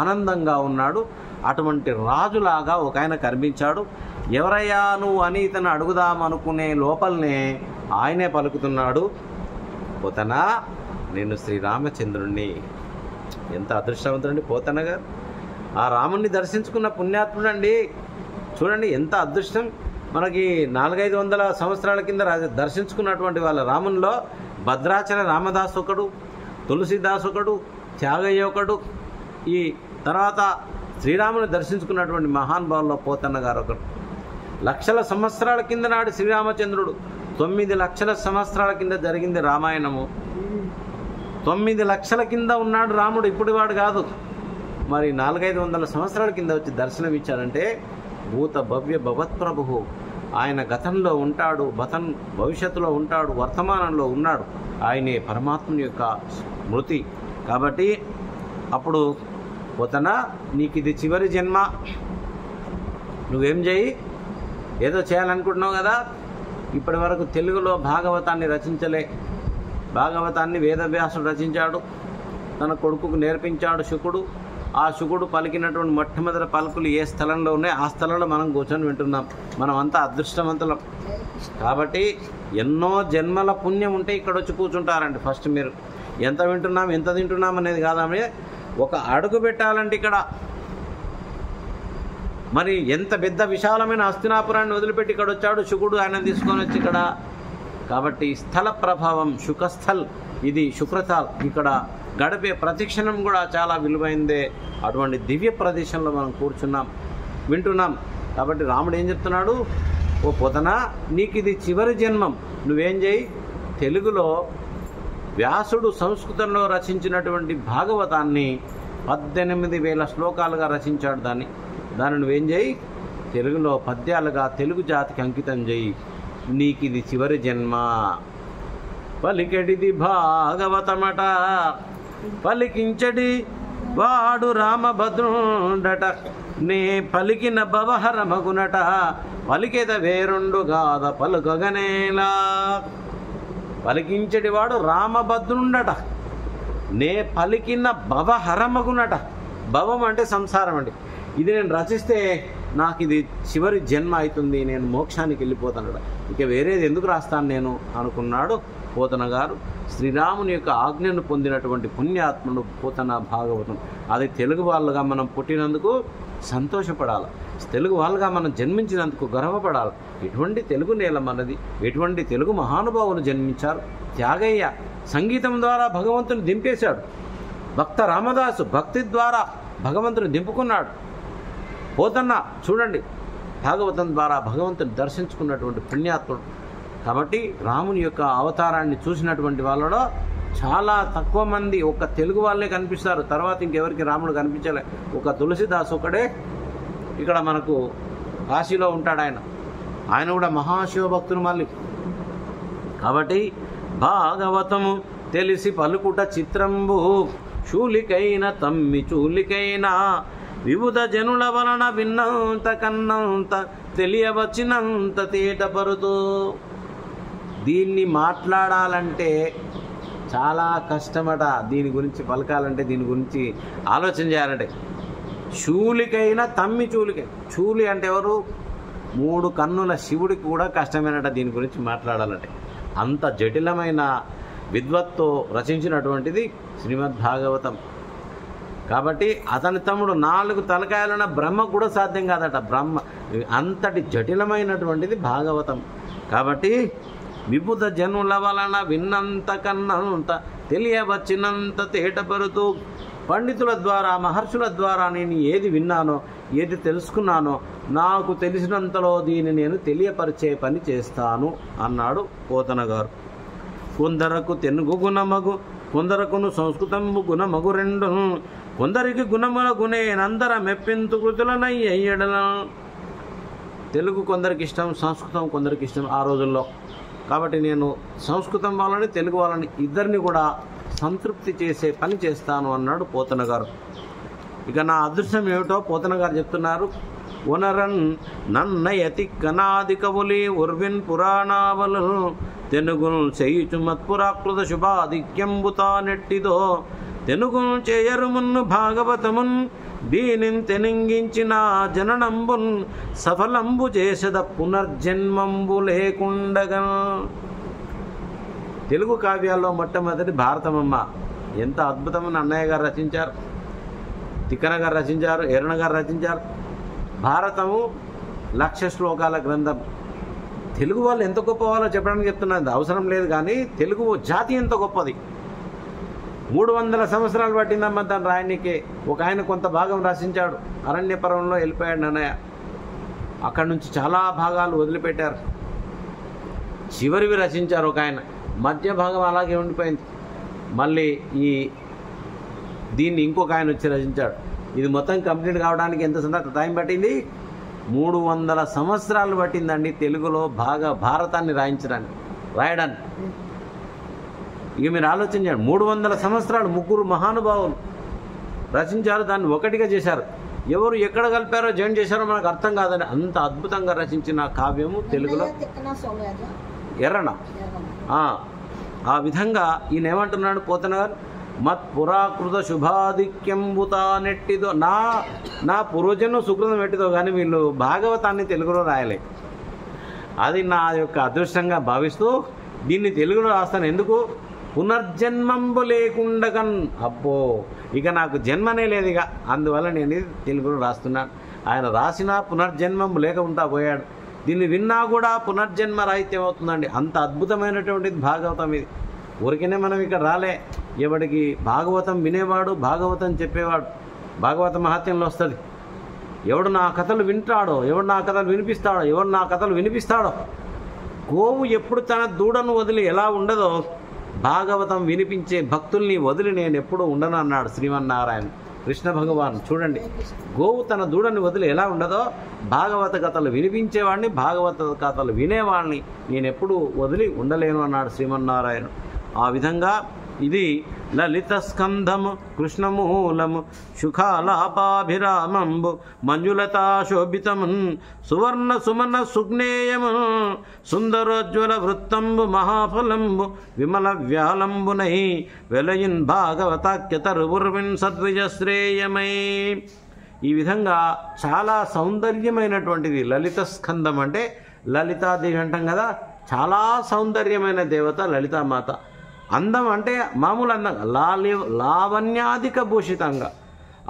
ఆనందంగా ఉన్నాడు. అటువంటి రాజులాగా ఒక ఆయన కనిపించాడు. ఎవరయ్యా నువ్వు అని ఇతను అడుగుదామనుకునే లోపలనే ఆయనే పలుకుతున్నాడు, పోతనా నేను శ్రీరామచంద్రుణ్ణి. ఎంత అదృష్టవంతుడండి పోతన గారు. ఆ రాముణ్ణి దర్శించుకున్న పుణ్యాత్ముడండి. చూడండి ఎంత అదృష్టం. మనకి 400-500 సంవత్సరాల కింద దర్శించుకున్నటువంటి వాళ్ళ రామునిలో భద్రాచల రామదాస్ ఒకడు, తులసిదాస్ ఒకడు, త్యాగయ్య ఒకడు. ఈ తర్వాత శ్రీరాముని దర్శించుకున్నటువంటి మహానుభావుల్లో పోతన్న గారు ఒకడు. లక్షల సంవత్సరాల కింద నాడు శ్రీరామచంద్రుడు, 9 లక్షల సంవత్సరాల కింద జరిగింది రామాయణము. 9 లక్షల కింద ఉన్నాడు రాముడు, ఇప్పుడు వాడు కాదు. మరి 400-500 సంవత్సరాల కింద వచ్చి దర్శనం ఇచ్చాడంటే భూత భవ్య భవత్ప్రభు. ఆయన గతంలో ఉంటాడు, భవిష్యత్తులో ఉంటాడు, వర్తమానంలో ఉన్నాడు. ఆయనే పరమాత్ముని యొక్క స్మృతి. కాబట్టి అప్పుడు పోతనా నీకు ఇది చివరి జన్మ, నువ్వేం చేయి, ఏదో చేయాలనుకుంటున్నావు కదా. ఇప్పటి వరకు తెలుగులో భాగవతాన్ని రచించలే. భాగవతాన్ని వేదవ్యాసుడు రచించాడు, తన కొడుకుకు నేర్పించాడు శుకుడు. ఆ శుకుడు పలికినటువంటి మొట్టమొదటి పలుకులు ఏ స్థలంలో ఉన్నాయి ఆ స్థలంలో మనం కూర్చొని వింటున్నాం. మనం అంతా అదృష్టవంతులం. కాబట్టి ఎన్నో జన్మల పుణ్యం ఉంటే ఇక్కడ వచ్చి కూర్చుంటారండి. ఫస్ట్ మీరు ఎంత వింటున్నాం ఎంత తింటున్నాం అనేది కాదామే, ఒక అడుగు పెట్టాలంటే ఇక్కడ మరి ఎంత పెద్ద విశాలమైన హస్తినాపురాన్ని వదిలిపెట్టి ఇక్కడ వచ్చాడు శుకుడు, ఆయన తీసుకొని వచ్చి ఇక్కడ. కాబట్టి స్థల ప్రభావం శుకస్థల్, ఇది శుక్రతాల్. ఇక్కడ గడిపే ప్రతిక్షణం కూడా చాలా విలువైందే. అటువంటి దివ్య ప్రదేశంలో మనం కూర్చున్నాం, వింటున్నాం. కాబట్టి రాముడు ఏం చెప్తున్నాడు? ఓ పోతనా నీకు ఇది చివరి జన్మం, నువ్వేం చేయి, తెలుగులో వ్యాసుడు సంస్కృతంలో రచించినటువంటి భాగవతాన్ని 18,000 శ్లోకాలుగా రచించాడు. దాన్ని నువ్వేం చేయి, తెలుగులో పద్యాలుగా తెలుగు జాతికి అంకితం చేయి. నీకు ఇది చివరి జన్మ. పలికెడిది భాగవతమట, పలికించడి వాడు రామభద్రుండట, నే పలికిన భవహర మగునట, పలికెద వేరుండు గాథ పలుకగనేలా. పలికించడి వాడు రామభద్రుండట, నే పలికిన భవహరమగునట. భవం అంటే సంసారం అండి. ఇది నేను రచిస్తే నాకు ఇది చివరి జన్మ అవుతుంది, నేను మోక్షానికి వెళ్ళిపోతాను. ఇక వేరేది ఎందుకు రాస్తాను నేను అనుకున్నాడు పోతన గారు శ్రీరాముని యొక్క ఆజ్ఞను పొందినటువంటి పుణ్యాత్ముడు పోతన భాగవతం. అది తెలుగు వాళ్ళుగా మనం పుట్టినందుకు సంతోషపడాలి, తెలుగు వాళ్ళుగా మనం జన్మించినందుకు గర్వపడాలి. ఎటువంటి తెలుగు నేల మనది, ఎటువంటి తెలుగు మహానుభావులు జన్మించారు. త్యాగయ్య సంగీతం ద్వారా భగవంతుని దింపేశాడు. భక్త రామదాసు భక్తి ద్వారా భగవంతుని దింపుకున్నాడు. పోతన్న చూడండి భాగవతం ద్వారా భగవంతుని దర్శించుకున్నటువంటి పుణ్యాత్ముడు. కాబట్టి రాముని యొక్క అవతారాన్ని చూసినటువంటి వాళ్ళలో చాలా తక్కువ మంది ఒక్క తెలుగు వాళ్ళే కనిపిస్తారు. తర్వాత ఇంకెవరికి రాముడు కనిపించలే. ఒక తులసిదాస్ ఒకడే ఇక్కడ మనకు కాశీలో ఉంటాడు. ఆయన కూడా మహాశివభక్తులు మళ్ళీ. కాబట్టి భాగవతము తెలిసి పలుకుట చిత్రంబు, శూలికైన తమ్మి చూలికైన వివిధ జనుల వలన విన్నంత కన్నంత తెలియవచ్చినంత తేటపరుతూ. దీన్ని మాట్లాడాలంటే చాలా కష్టమట. దీని గురించి పలకాలంటే, దీని గురించి ఆలోచన చేయాలంటే. శూలికైన తమ్మి చూలికై, చూలి అంటే ఎవరు? 3 కన్నుల శివుడికి కూడా కష్టమేనట దీని గురించి మాట్లాడాలంటే. అంత జటిలమైన విద్వత్తో రచించినటువంటిది శ్రీమద్భాగవతం. కాబట్టి అతని తమ్ముడు 4 తలకాయలున్న బ్రహ్మ కూడా సాధ్యం కాదట. అంతటి జటిలమైనటువంటిది భాగవతం. కాబట్టి విబుధ జనుల వలన విన్నంత కన్నంత తెలియవచ్చినంత తేటపరుతూ, పండితుల ద్వారా మహర్షుల ద్వారా నేను ఏది విన్నానో ఏది తెలుసుకున్నానో నాకు తెలిసినంతలో దీన్ని నేను తెలియపరిచే పని చేస్తాను అన్నాడు పోతన గారు. కొందరకు తెలుగు గుణమగు, కొందరకును సంస్కృతంబు గుణమగు రెండు, కొందరికి గుణముల గుణేనందర మెప్పింతు కృతులనయ్యడల. తెలుగు కొందరికి ఇష్టం, సంస్కృతం కొందరికి ఇష్టం ఆ రోజుల్లో. కాబట్టి నేను సంస్కృతం వాళ్ళని తెలుగు వాళ్ళని ఇద్దరిని కూడా సంతృప్తి చేసే పని చేస్తాను అన్నాడు పోతన గారు. ఇక నా అదృష్టం ఏమిటో పోతన గారు చెప్తున్నారు. ఉనరన్ నన్నయతి కనాది కవులి ఉర్విన్ పురాణావలు తెనుగును చేయుచు మత్పురాకృత శుభాధిక్యంబుతా నెట్టిదో, తెనుగును చేయరుమున్ను భాగవతమున్ దీనిని తెనింగించిన జననంబున్ సఫలంబు చేసద పునర్జన్మంబు లేకుండగా. తెలుగు కావ్యాల్లో మొట్టమొదటి భారతమమ్మ. ఎంత అద్భుతమైన అన్నయ్య గారు రచించారు, తిక్కన గారు రచించారు, ఎర్రణ గారు రచించారు. భారతము 1,00,000 శ్లోకాల గ్రంథం. తెలుగు వాళ్ళు ఎంత గొప్ప వాళ్ళో చెప్పడానికి చెప్తున్నది అవసరం లేదు, కానీ తెలుగు జాతి ఎంత గొప్పది. 300 సంవత్సరాలు పట్టిందమ్మ దాన్ని రాయనికే. ఒక ఆయన కొంత భాగం రచించాడు, అరణ్యపర్వంలో వెళ్ళిపోయాడు అన్నయ్య. అక్కడి నుంచి చాలా భాగాలు వదిలిపెట్టారు, చివరివి రచించారు ఒక ఆయన. మధ్య భాగం అలాగే ఉండిపోయింది. మళ్ళీ దీన్ని ఇంకొక ఆయన వచ్చి రచించాడు. ఇది మొత్తం కంప్లీట్ కావడానికి ఎంత టైం పట్టింది? 300 సంవత్సరాలు పట్టిందండి తెలుగులో భారతాన్ని రాయడానికి. ఇక మీరు ఆలోచించండి, 300 సంవత్సరాలు 3 మహానుభావులు రచించారు, దాన్ని ఒకటిగా చేశారు. ఎవరు ఎక్కడ కలిపారో జాయిన్ చేశారో మనకు అర్థం కాదని అంత అద్భుతంగా రచించిన కావ్యము తెలుగులో ఎర్రన. ఆ విధంగా ఈయన ఏమంటున్నాడు పోతన గారు? మత్పురాకృత శుభాధిక్యంబుతా నెట్టిదో, నా పూర్వజన్మ సుకృతం పెట్టిదో, కానీ వీళ్ళు భాగవతాన్ని తెలుగులో రాయలే. అది నా యొక్క అదృష్టంగా భావిస్తూ దీన్ని తెలుగులో రాస్తాను. ఎందుకు? పునర్జన్మంబు లేకుండగన్. అబ్బో, ఇక నాకు జన్మనే లేదు ఇక, అందువల్ల నేను తెలుగులో రాస్తున్నాను. ఆయన రాసిన పునర్జన్మం లేకుండా పోయాడు. దీన్ని విన్నా కూడా పునర్జన్మ రాహిత్యం అవుతుందండి. అంత అద్భుతమైనటువంటిది భాగవతం ఇది. ఊరికనే మనం ఇక్కడ రాలే. ఎవడికి భాగవతం వినేవాడు, భాగవతం చెప్పేవాడు భాగవత మహాత్యంలో వస్తుంది. ఎవడు నా కథలు వింటాడో, ఎవడు నా కథలు వినిపిస్తాడో, ఎవడు నా కథలు వినిపిస్తాడో. గోవు ఎప్పుడు తన దూడను వదిలి ఎలా ఉండదో, భాగవతం వినిపించే భక్తుల్ని వదిలి నేను ఎప్పుడూ ఉండను అన్నాడు శ్రీమన్నారాయణ కృష్ణ భగవాన్. చూడండి, గోవు తన దూడని వదిలి ఎలా ఉండదో, భాగవత కథలు వినిపించేవాడిని, భాగవత కథలు వినేవాడిని నేను ఎప్పుడూ వదిలి ఉండలేను అన్నాడు శ్రీమన్నారాయణ. ఆ విధంగా ఇది లలిత స్కంధము కృష్ణమూలము సుఖాలాపాభిరామంబు మంజులతా శోభితమున్ సువర్ణ సుమన సుగ్నేయము సుందరోజ్వల వృత్తంబు మహాఫలంబు విమల వ్యాలంబునై వెలయిన్ భాగవతాఖ్యతరువుర్విన్ సద్విజశ్రేయమై. ఈ విధంగా చాలా సౌందర్యమైనటువంటిది లలిత స్కందం. అంటే లలితాదేవి అంటాం కదా, చాలా సౌందర్యమైన దేవత లలితామాత. అందం అంటే మామూలు అందం, లావణ్యాధిక భూషితంగా.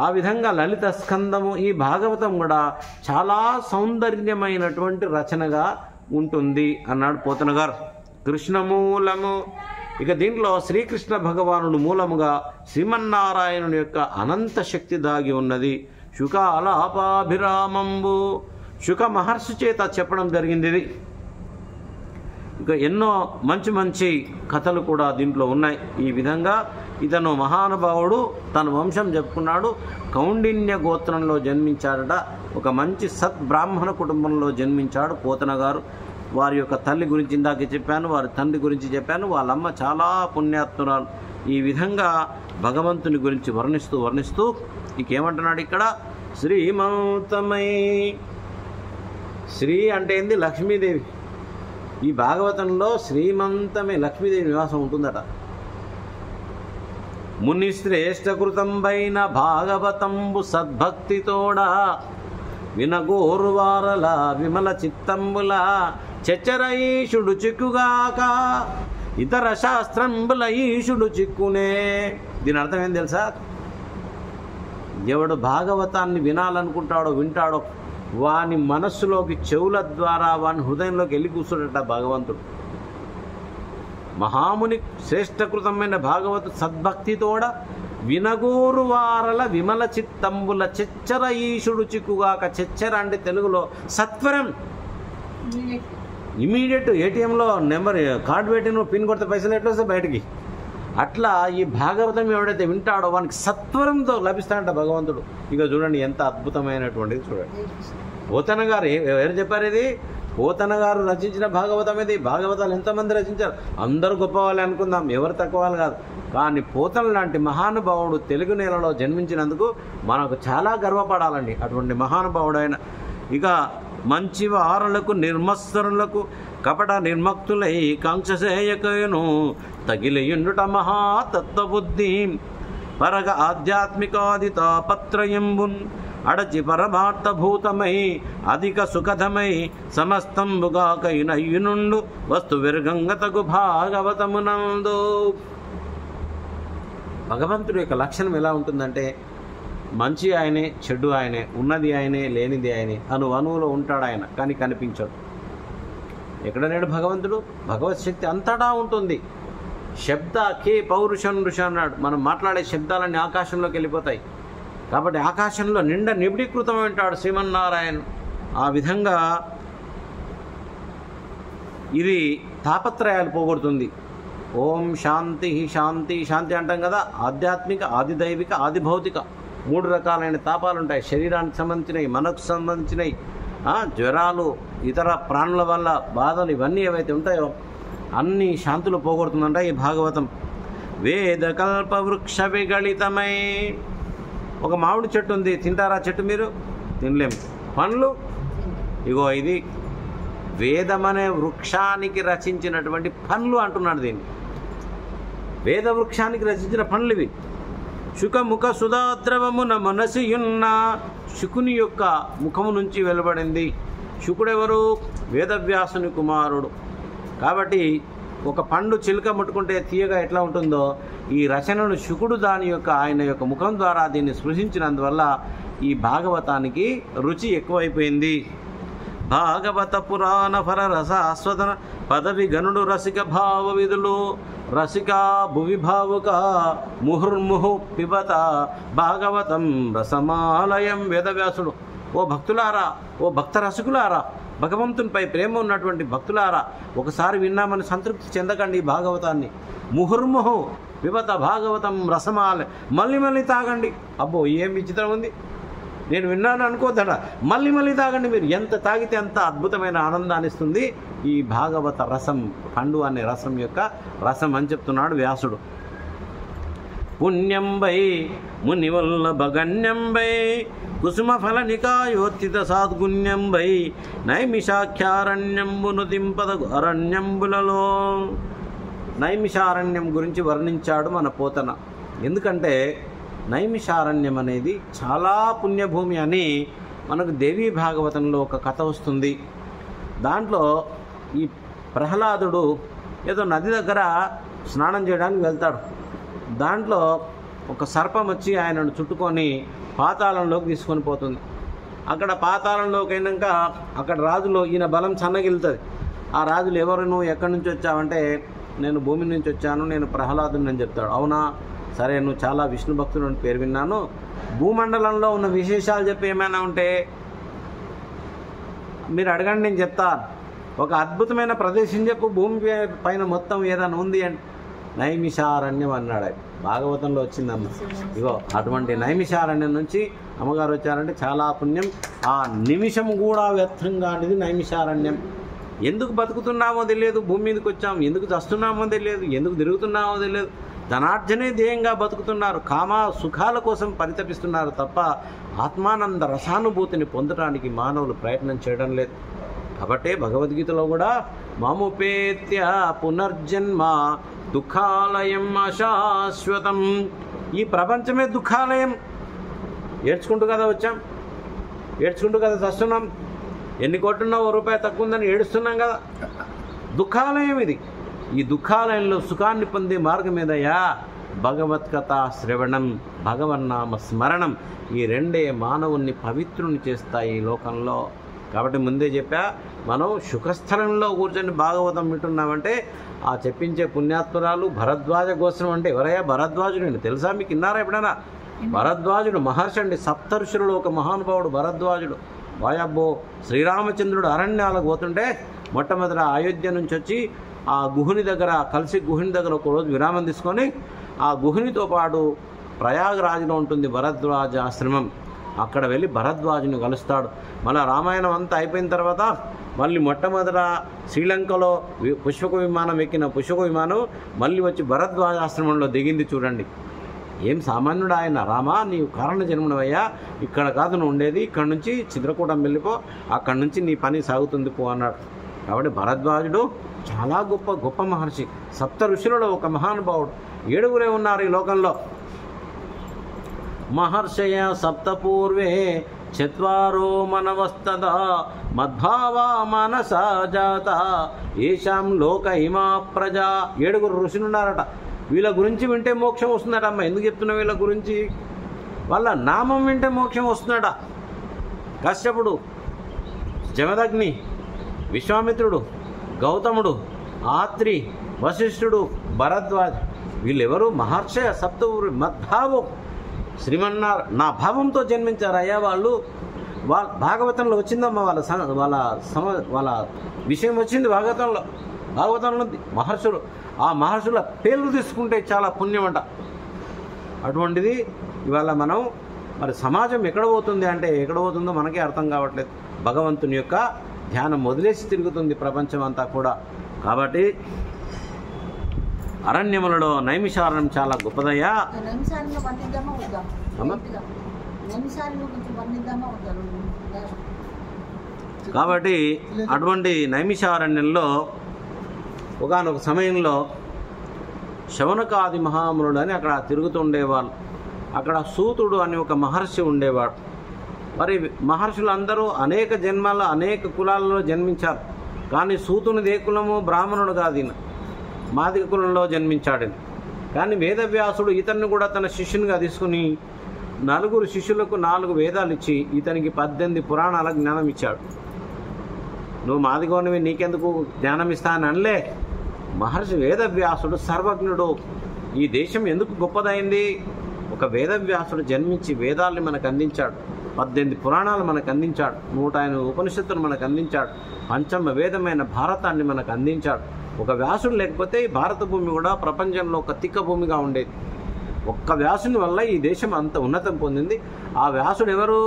ఆ విధంగా లలిత స్కందము ఈ భాగవతం కూడా చాలా సౌందర్యమైనటువంటి రచనగా ఉంటుంది అన్నాడు పోతన గారు. కృష్ణమూలము, ఇక దీంట్లో శ్రీకృష్ణ భగవానుడు మూలముగా శ్రీమన్నారాయణుని యొక్క అనంత శక్తి దాగి ఉన్నది. శుకాలాపాభిరామంబు, శుక మహర్షి చేత చెప్పడం జరిగింది ఇది. ఇక ఎన్నో మంచి మంచి కథలు కూడా దీంట్లో ఉన్నాయి. ఈ విధంగా ఇతను మహానుభావుడు తన వంశం చెప్పుకున్నాడు. కౌండిన్య గోత్రంలో జన్మించాడట. ఒక మంచి సద్బ్రాహ్మణ కుటుంబంలో జన్మించాడు పోతన గారు. వారి యొక్క తల్లి గురించి ఇందాక చెప్పాను, వారి తండ్రి గురించి చెప్పాను. వాళ్ళమ్మ చాలా పుణ్యాత్మురాలు. ఈ విధంగా భగవంతుని గురించి వర్ణిస్తూ ఇంకేమంటున్నాడు ఇక్కడ, శ్రీమంతమై. శ్రీ అంటే ఏంది? లక్ష్మీదేవి. ఈ భాగవతంలో శ్రీమంతమే లక్ష్మీదేవి నివాసం ఉంటుందట. ముని శ్రేష్టకృతంబైన భాగవతంబు సద్భక్తితోడ వినగోరువారల విమల చిత్తంబుల చచ్చర ఈశుడు చిక్కుగాక ఇతర శాస్త్రంబుల ఈశుడు చిక్కునే. దీని అర్థం ఏం తెలుసా? ఎవడు భాగవతాన్ని వినాలనుకుంటాడో వింటాడో వాని మనస్సులోకి చెవుల ద్వారా వాని హృదయంలోకి వెళ్ళి కూర్చుండట భగవంతుడు. మహాముని శ్రేష్టకృతమైన భాగవత సద్భక్తితోడ వినగోరు వారల విమల చిత్తంబుల చెచ్చర ఈశుడు చిక్కుగాక. చెచ్చర అంటే తెలుగులో సత్వరం, ఇమీడియట్. ఏటీఎంలో నెంబర్ కార్డు పెట్టి నువ్వు పిన్ కొడితే పైసలు ఎట్లా వస్తాయి బయటికి, అట్లా ఈ భాగవతం ఎవడైతే వింటాడో వానికి సత్వరంతో లభిస్తాడంట భగవంతుడు. ఇక చూడండి ఎంత అద్భుతమైనటువంటిది చూడండి. పోతన గారు ఎవరు చెప్పారు ఇది? పోతన గారు రచించిన భాగవతం ఇది. భాగవతాలు ఎంతమంది రచించారు? అందరూ గొప్పవాళ్ళు అనుకుందాం, ఎవరు తక్కువ వాళ్ళు కాదు. కానీ పోతన లాంటి మహానుభావుడు తెలుగు నేలలో జన్మించినందుకు మనకు చాలా గర్వపడాలండి. అటువంటి మహానుభావుడైన ఇక మంచి వారులకు నిర్మత్సరులకు కపట నిర్మక్తులై కాంక్షసేయకను తగిలియుండుట మహాతత్వబుద్ధి పరగ ఆధ్యాత్మికాది తాపత్రయంబున్ అడచి పరమార్థభూతమై అధిక సుఖధమై సమస్తంబుగాకైనయ్యునుండు వస్తు విర్గంగతకు భాగవతమునందు. భగవంతుడి యొక్క లక్షణం ఎలా ఉంటుందంటే మంచి ఆయనే, చెడు ఆయనే, ఉన్నది ఆయనే, లేనిది ఆయనే, అణువులో ఉంటాడు ఆయన, కానీ కనిపించాడు. ఎక్కడ లేడు భగవంతుడు? భగవత్ శక్తి అంతటా ఉంటుంది. శబ్ద కే పౌరుషం ఋషి అన్నాడు. మనం మాట్లాడే శబ్దాలన్నీ ఆకాశంలోకి వెళ్ళిపోతాయి. కాబట్టి ఆకాశంలో నిండా నిబిడీకృతం ఉంటాడు శ్రీమన్నారాయణ. ఆ విధంగా ఇది తాపత్రయాలు పోగొడుతుంది. ఓం శాంతి శాంతి శాంతి అంటాం కదా. ఆధ్యాత్మిక, ఆదిదైవిక, ఆదిభౌతిక 3 రకాలైన తాపాలు ఉంటాయి. శరీరానికి సంబంధించినవి, మనకు సంబంధించినవి, జ్వరాలు, ఇతర ప్రాణుల వల్ల బాధలు, ఇవన్నీ ఏవైతే ఉంటాయో అన్ని శాంతులు పోగొడుతుందంట ఈ భాగవతం. వేదకల్ప వృక్ష విగళితమై. ఒక మామిడి చెట్టు ఉంది, తింటారా చెట్టు మీరు? తినలేము. పండ్లు ఇగో ఇది వేదమనే వృక్షానికి రచించినటువంటి పండ్లు అంటున్నాడు దీన్ని. వేద వృక్షానికి రచించిన పండ్లు ఇవి. శుకముఖ సుధాద్రవమున మనసియున్న. శుకుని యొక్క ముఖము నుంచి వెలువడింది. శుకుడెవరు? వేదవ్యాసుని కుమారుడు. కాబట్టి ఒక పండు చిలుక ముట్టుకుంటే తీయగా ఎట్లా ఉంటుందో ఈ రచనను శుకుడు దాని యొక్క ఆయన యొక్క ముఖం ద్వారా దీన్ని సృష్టించినందువల్ల ఈ భాగవతానికి రుచి ఎక్కువైపోయింది. భాగవత పురాణ ఫర రస ఆస్వాదన పదవి గనుడు రసిక భావ విధులు రసిక భువి భావుక ముహుర్ముహు పిబత భాగవతం రసమాలయం. వేదవ్యాసుడు, ఓ భక్తులారా, ఓ భక్త రసికులారా, భగవంతునిపై ప్రేమ ఉన్నటువంటి భక్తులారా, ఒకసారి విన్నామని సంతృప్తి చెందకండి ఈ భాగవతాన్ని. ముహుర్ముహు పిబత భాగవతం రసమాలయం. మళ్ళీ మళ్ళీ తాగండి. అబ్బో ఏం విచిత్రం ఉంది, నేను విన్నాను అనుకోద్దట. మళ్ళీ మళ్ళీ తాగండి. మీరు ఎంత తాగితే అంత అద్భుతమైన ఆనందాన్ని ఇస్తుంది ఈ భాగవత రసం. పండు అనే రసం యొక్క రసం అని చెప్తున్నాడు వ్యాసుడు. పుణ్యంబై మునివల్లభగణ్యంబై కుసుమ ఫలనికాయోత్థిత సాద్గుణ్యంబై నైమిషాఖ్యారణ్యంబును దింపదగు అరణ్యంబులలో. నైమిషారణ్యం గురించి వర్ణించాడు మన పోతన. ఎందుకంటే నైమిషారణ్యం అనేది చాలా పుణ్యభూమి అని మనకు దేవీ భాగవతంలో ఒక కథ వస్తుంది. దాంట్లో ఈ ప్రహ్లాదుడు ఏదో నది దగ్గర స్నానం చేయడానికి వెళ్తాడు. దాంట్లో ఒక సర్పం వచ్చి ఆయనను చుట్టుకొని పాతాళంలోకి తీసుకొని పోతుంది. అక్కడ పాతాళంలోకి అయినాక అక్కడ రాజులో ఈయన బలం సన్నగిలుతుంది. ఆ రాజులు ఎవరు, నువ్వు ఎక్కడి నుంచి వచ్చావంటే నేను భూమి నుంచి వచ్చాను, నేను ప్రహ్లాదుని అని చెప్తాడు. అవునా, సరే, నువ్వు చాలా విష్ణు భక్తుడు అని పేరు విన్నాను, భూమండలంలో ఉన్న విశేషాలు చెప్పి ఏమైనా ఉంటే మీరు అడగండి, నేను చెప్తాను. ఒక అద్భుతమైన ప్రదేశం చెప్పు, భూమి పైన మొత్తం ఏదైనా ఉంది అంటే నైమిషారణ్యం అన్నాడు. భాగవతంలో వచ్చిందమ్మ. ఇగో అటువంటి నైమిషారణ్యం నుంచి అమ్మగారు వచ్చారంటే చాలా పుణ్యం. ఆ నిమిషం కూడా వ్యర్థం కానిది నైమిషారణ్యం. ఎందుకు బతుకుతున్నామో తెలియదు, భూమి మీదకి వచ్చాము, ఎందుకు చస్తున్నామో తెలియదు, ఎందుకు తిరుగుతున్నామో తెలియదు. ధనార్జనే ధ్యేయంగా బతుకుతున్నారు, కామ సుఖాల కోసం పరితపిస్తున్నారు తప్ప ఆత్మానంద రసానుభూతిని పొందడానికి మానవులు ప్రయత్నం చేయడం లేదు. కాబట్టే భగవద్గీతలో కూడా మాముపేత్య పునర్జన్మ దుఃఖాలయం అశాశ్వతం. ఈ ప్రపంచమే దుఃఖాలయం. ఏడ్చుకుంటూ కదా వచ్చాం, ఏడ్చుకుంటూ కదా చస్తున్నాం. ఎన్ని కోట్లున్నా ₹1 తక్కువ ఉందని ఏడుస్తున్నాం కదా. దుఃఖాలయం ఇది. ఈ దుఃఖాలయంలో సుఖాన్ని పొందే మార్గం ఏదయ్యా? భగవత్కథ శ్రవణం, భగవన్నామ స్మరణం. ఈ రెండే మానవుణ్ణి పవిత్రుని చేస్తాయి ఈ లోకంలో. కాబట్టి ముందే చెప్పా, మనం సుఖస్థలంలో కూర్చొని భాగవతం వింటున్నామంటే ఆ చెప్పించే పుణ్యాత్మురాలు భరద్వాజ గోత్రం. అంటే ఎవరయ్యా భరద్వాజుడు? తెలుసా మీకు? విన్నారా ఎప్పుడైనా? భరద్వాజుడు మహర్షి అండి, సప్తఋషులలో ఒక మహానుభావుడు భరద్వాజుడు. వాయబ్బో, శ్రీరామచంద్రుడు అరణ్యాలకు పోతుంటే మొట్టమొదట అయోధ్య నుంచి వచ్చి ఆ గుహుని దగ్గర కలిసి గుహుని దగ్గర ఒకరోజు విరామం తీసుకొని ఆ గుహునితో పాటు ప్రయాగరాజులో ఉంటుంది భరద్వాజ ఆశ్రమం. అక్కడ వెళ్ళి భరద్వాజుని కలుస్తాడు. మళ్ళీ రామాయణం అంతా అయిపోయిన తర్వాత మళ్ళీ మొట్టమొదట శ్రీలంకలో పుష్పక విమానం ఎక్కిన పుష్పక విమానం మళ్ళీ వచ్చి భరద్వాజ ఆశ్రమంలో దిగింది. చూడండి, ఏం సామాన్యుడు ఆయన. రామా, నీవు కారణ జన్ముడవయ్యా, ఇక్కడ కాదు నువ్వు ఉండేది, ఇక్కడ నుంచి చిత్రకూటం వెళ్ళిపో, అక్కడి నుంచి నీ పని సాగుతుంది పో అన్నాడు. కాబట్టి భరద్వాజుడు చాలా గొప్ప గొప్ప మహర్షి, సప్త ఋషులలో ఒక మహానుభావుడు. 7 ఉన్నారు ఈ లోకంలో. మహర్షయ సప్తపూర్వే చత్వారో మనవస్తదా మద్భావా మనసా జాత ఏషాం లోక ఇమా ప్రజా. 7 ఋషులు ఉన్నారట. వీళ్ళ గురించి వింటే మోక్షం వస్తుందట. అమ్మ, ఎందుకు చెప్తున్నా వీళ్ళ గురించి? వాళ్ళ నామం వింటే మోక్షం వస్తుందట. కశ్యపుడు, జమదగ్ని, విశ్వామిత్రుడు, గౌతముడు, ఆత్రి, వశిష్ఠుడు, భరద్వాజ్. వీళ్ళెవరు? మహర్షయ సప్తపూర్వి మద్భావం. శ్రీమన్నారాయణ నా భావంతో జన్మించారయ్యా వాళ్ళు. భాగవతంలో వచ్చిందమ్మా వాళ్ళ విషయం వచ్చింది భాగవతంలో ఉంది. మహర్షులు, ఆ మహర్షుల పేర్లు తీసుకుంటే చాలా పుణ్యం అంట. అటువంటిది ఇవాళ మనం మరి సమాజం ఎక్కడ పోతుంది అంటే ఎక్కడ పోతుందో మనకే అర్థం కావట్లేదు. భగవంతుని యొక్క ధ్యానం వదిలేసి తిరుగుతుంది ప్రపంచం అంతా కూడా. కాబట్టి అరణ్యములలో నైమిషారణ్యం చాలా గొప్పదయ్యా. కాబట్టి అటువంటి నైమిషారణ్యంలో ఒకానొక సమయంలో శవనకాది మహామునుడు అని అక్కడ తిరుగుతుండేవాళ్ళు. అక్కడ సూతుడు అని ఒక మహర్షి ఉండేవాడు. మరి మహర్షులందరూ అనేక జన్మల అనేక కులాలలో జన్మించారు. కానీ సూతునిది ఏ కులము? బ్రాహ్మణుడు కాదు, ఈయన మాదిక కులంలో జన్మించాడు. కానీ వేదవ్యాసుడు ఇతన్ని కూడా తన శిష్యునిగా తీసుకుని 4 శిష్యులకు 4 వేదాలు ఇచ్చి ఇతనికి 18 పురాణాల జ్ఞానం ఇచ్చాడు. నువ్వు మాదిగోనివి, నీకెందుకు జ్ఞానం ఇస్తానని అనలే. మహర్షి వేదవ్యాసుడు సర్వజ్ఞుడు. ఈ దేశం ఎందుకు గొప్పదైంది? ఒక వేదవ్యాసుడు జన్మించి వేదాల్ని మనకు అందించాడు, 18 పురాణాలు మనకు అందించాడు, 108 ఉపనిషత్తులు మనకు అందించాడు, పంచమ వేదమైన భారతాన్ని మనకు అందించాడు. ఒక వ్యాసుడు లేకపోతే ఈ భారత భూమి కూడా ప్రపంచంలో ఒక తిక్క భూమిగా ఉండేది. ఒక్క వ్యాసుని వల్ల ఈ దేశం అంత ఉన్నతం పొందింది. ఆ వ్యాసుడు ఎవరు?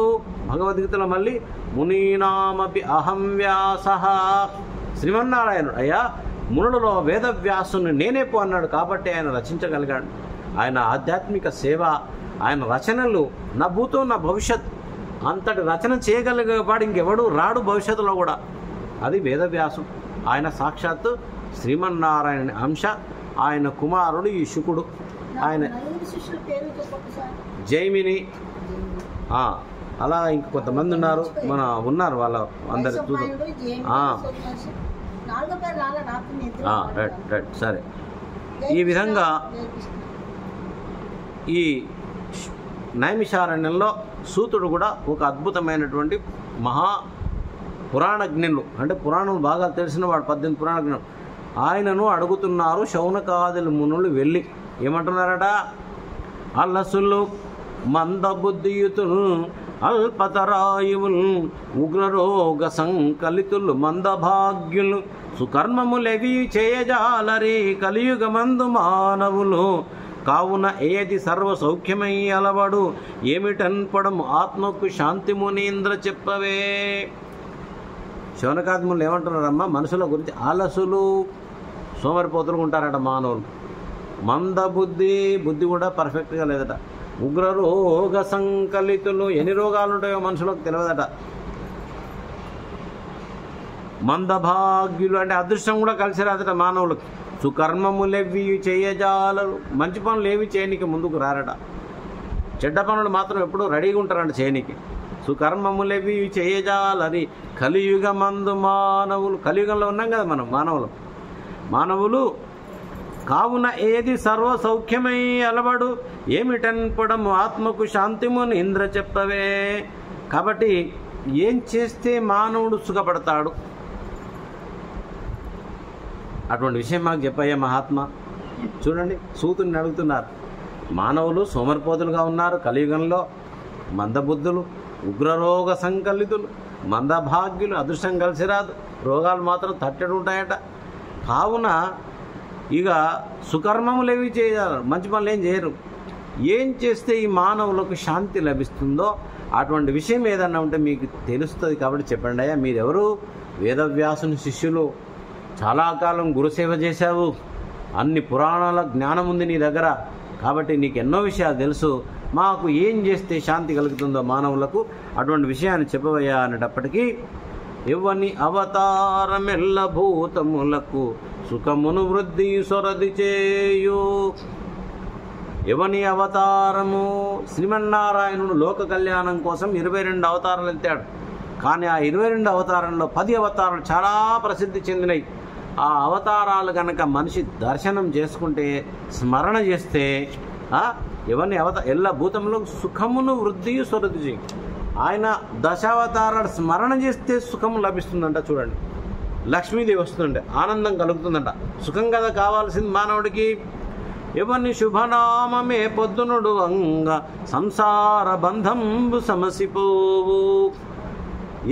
భగవద్గీతలో మళ్ళీ మునీనామపి అహం వ్యాసః. శ్రీమన్నారాయణుడు అయ్యా, మునులలో వేదవ్యాసుని నేనే పో అన్నాడు. కాబట్టి ఆయన రచించగలిగాడు. ఆయన ఆధ్యాత్మిక సేవ, ఆయన రచనలు నా భూతో నా భవిష్యత్ అంతటి రచన చేయగలిగేవాడు ఇంకెవడు రాడు భవిష్యత్తులో కూడా. అది వేదవ్యాసు. ఆయన సాక్షాత్తు శ్రీమన్నారాయణ అంశ. ఆయన కుమారుడు ఈ శుకుడు. ఆయన జైమిని, అలా ఇంక కొంతమంది ఉన్నారు, ఉన్నారు వాళ్ళ అందరి నాలుగో పేరు రాలే రాత్రి రైట్ రైట్ సరే. ఈ విధంగా ఈ నైమిషారణ్యంలో సూతుడు కూడా ఒక అద్భుతమైనటువంటి మహా పురాణజ్ఞులు, అంటే పురాణం బాగా తెలిసిన వాడు, 18 పురాణజ్ఞులు ఆయనను అడుగుతున్నారు శౌనకాదుల మునులు వెళ్ళి. ఏమంటున్నారట? అల్లసులు మందబుద్ధియుతులు అల్పతరాయువులు ఉగ్రరోగ సంకలితులు మందభాగ్యులు సుకర్మములెవి చేయజాలరి కలియుగమందు మానవులు కావున ఏది సర్వ సౌఖ్యమై అలవడు ఏమిటన్పడము ఆత్మకు శాంతి మునీంద్ర చెప్పవే. శౌనకాత్ములు ఏమంటున్నారమ్మా? మనుషుల గురించి ఆలసులు సోమరిపోతులు ఉంటారట మానవులు. మందబుద్ధి, బుద్ధి కూడా పర్ఫెక్ట్గా లేదట. ఉగ్రరోగ సంకలితులు, ఎన్ని రోగాలు ఉంటాయో మనుషులకు తెలియదట. మందభాగ్యులు అంటే అదృష్టం కూడా కలిసి రాదట మానవులకు. సుకర్మములెవి చేయజాలరు, మంచి పనులు ఏవి చేయనికి ముందుకు రారట. చెడ్డ పనులు మాత్రం ఎప్పుడూ రెడీగా ఉంటారంట చేయనికి. సుకర్మములెవి చేయజాలని కలియుగమందు మానవులు, కలియుగంలో ఉన్నాం కదా మనం మానవులు కావున ఏది సర్వ సౌఖ్యమై అలవడు ఏమిటన్పడము ఆత్మకు శాంతిముని ఇంద్ర చెప్పవే. కాబట్టి ఏం చేస్తే మానవుడు సుఖపడతాడు అటువంటి విషయం మాకు చెప్పయ్యా మహాత్మా. చూడండి, సూతుని అడుగుతున్నారు. మానవులు సోమరిపోతులుగా ఉన్నారు కలియుగంలో, మందబుద్ధులు, ఉగ్రరోగ సంకలితులు, మందభాగ్యులు, అదృష్టం కలిసి రాదు, రోగాలు మాత్రం తట్టడి ఉంటాయట. కావున ఇక సుకర్మములు ఏవి చేయాలి, మంచి పనులు ఏం చేయరు. ఏం చేస్తే ఈ మానవులకు శాంతి లభిస్తుందో అటువంటి విషయం ఏదన్నా ఉంటే మీకు తెలుస్తుంది. కాబట్టి చెప్పండి అయ్యా, మీరెవరు? వేదవ్యాసుని శిష్యులు, చాలా కాలం గురుసేవ చేశావు, అన్ని పురాణాల జ్ఞానం ఉంది నీ దగ్గర, కాబట్టి నీకు ఎన్నో విషయాలు తెలుసు. మాకు ఏం చేస్తే శాంతి కలుగుతుందో మానవులకు అటువంటి విషయాన్ని చెప్పవయ్యా అనేటప్పటికీ, ఎవని అవతారమెల్ల భూతములకు సుఖమును వృద్ధి సొరది చేయు. ఎవని అవతారము? శ్రీమన్నారాయణుడు లోక కళ్యాణం కోసం 22 అవతారాలు ఎత్తాడు. కానీ ఆ 22 అవతారంలో 10 అవతారాలు చాలా ప్రసిద్ధి చెందినవి. ఆ అవతారాలు కనుక మనిషి దర్శనం చేసుకుంటే, స్మరణ చేస్తే, ఎవరిని ఎల్ల భూతంలో సుఖమును వృద్ధి సొరది చేయి. ఆయన దశావతారాలు స్మరణ చేస్తే సుఖం లభిస్తుందంట. చూడండి, లక్ష్మీదేవి వస్తుందంటే ఆనందం కలుగుతుందంట. సుఖం కదా కావాల్సింది మానవుడికి. ఎవరిని శుభనామమే పొద్దునుడు అంగ సంసార బంధంబు సమసిపోవు.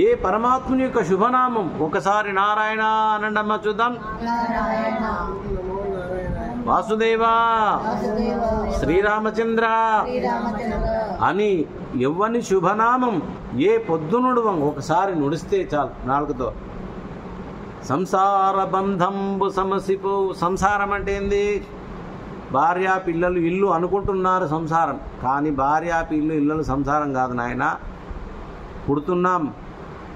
ఏ పరమాత్ముని యొక్క శుభనామం ఒకసారి నారాయణ అనండమ్మ చూద్దాం. వాసుదేవా, శ్రీరామచంద్ర అని ఎవ్వని శుభనామం ఏ పొద్దునుడు ఒకసారి నుడిస్తే చాలు నాలుగుతో. సంసార బంధంబు సమసిపో. సంసారం అంటే ఏంది? భార్య పిల్లలు ఇల్లు అనుకుంటున్నారు సంసారం, కానీ భార్య ఇల్లు సంసారం కాదు నాయన. పుడుతున్నాం,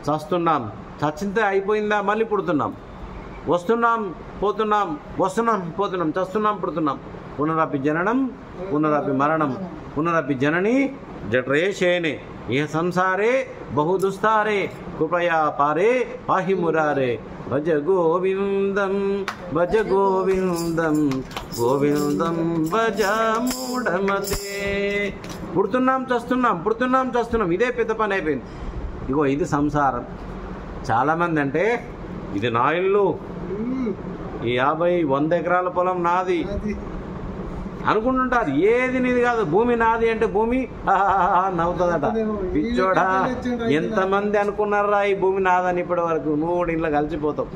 చస్తున్నాం, చచ్చితే అయిపోయిందా? మళ్ళీ పుడుతున్నాం, వస్తున్నాం, పోతున్నాం, వస్తున్నాం, పోతున్నాం, చస్తున్నాం, పుడుతున్నాం. పునరపి జననం పునరపి మరణం పునరపి జనని జఠరేషేనే ఇహ సంసారే బహుదుస్తారే కృపయా పారే పాహి మురారే. భజ గోవిందం భజ గోవిందం గోవిందం భజ మూఢమతే. పుడుతున్నాం, చస్తున్నాం, పుడుతున్నాం, చస్తున్నాం, ఇదే పెద్ద పని అయిపోయింది. ఇగో ఇది సంసారం. చాలామంది అంటే ఇది నా ఇల్లు, ఈ 50-100 ఎకరాల పొలం నాది అనుకుంటుంటారు. ఏది నీది కాదు. భూమి నాది అంటే భూమి నవ్వుతుందట. పిచ్చోడా, ఎంతమంది అనుకున్నారా ఈ భూమి నాదని ఇప్పటి వరకు? నువ్వు ఇంట్లో కలిసిపోతావు.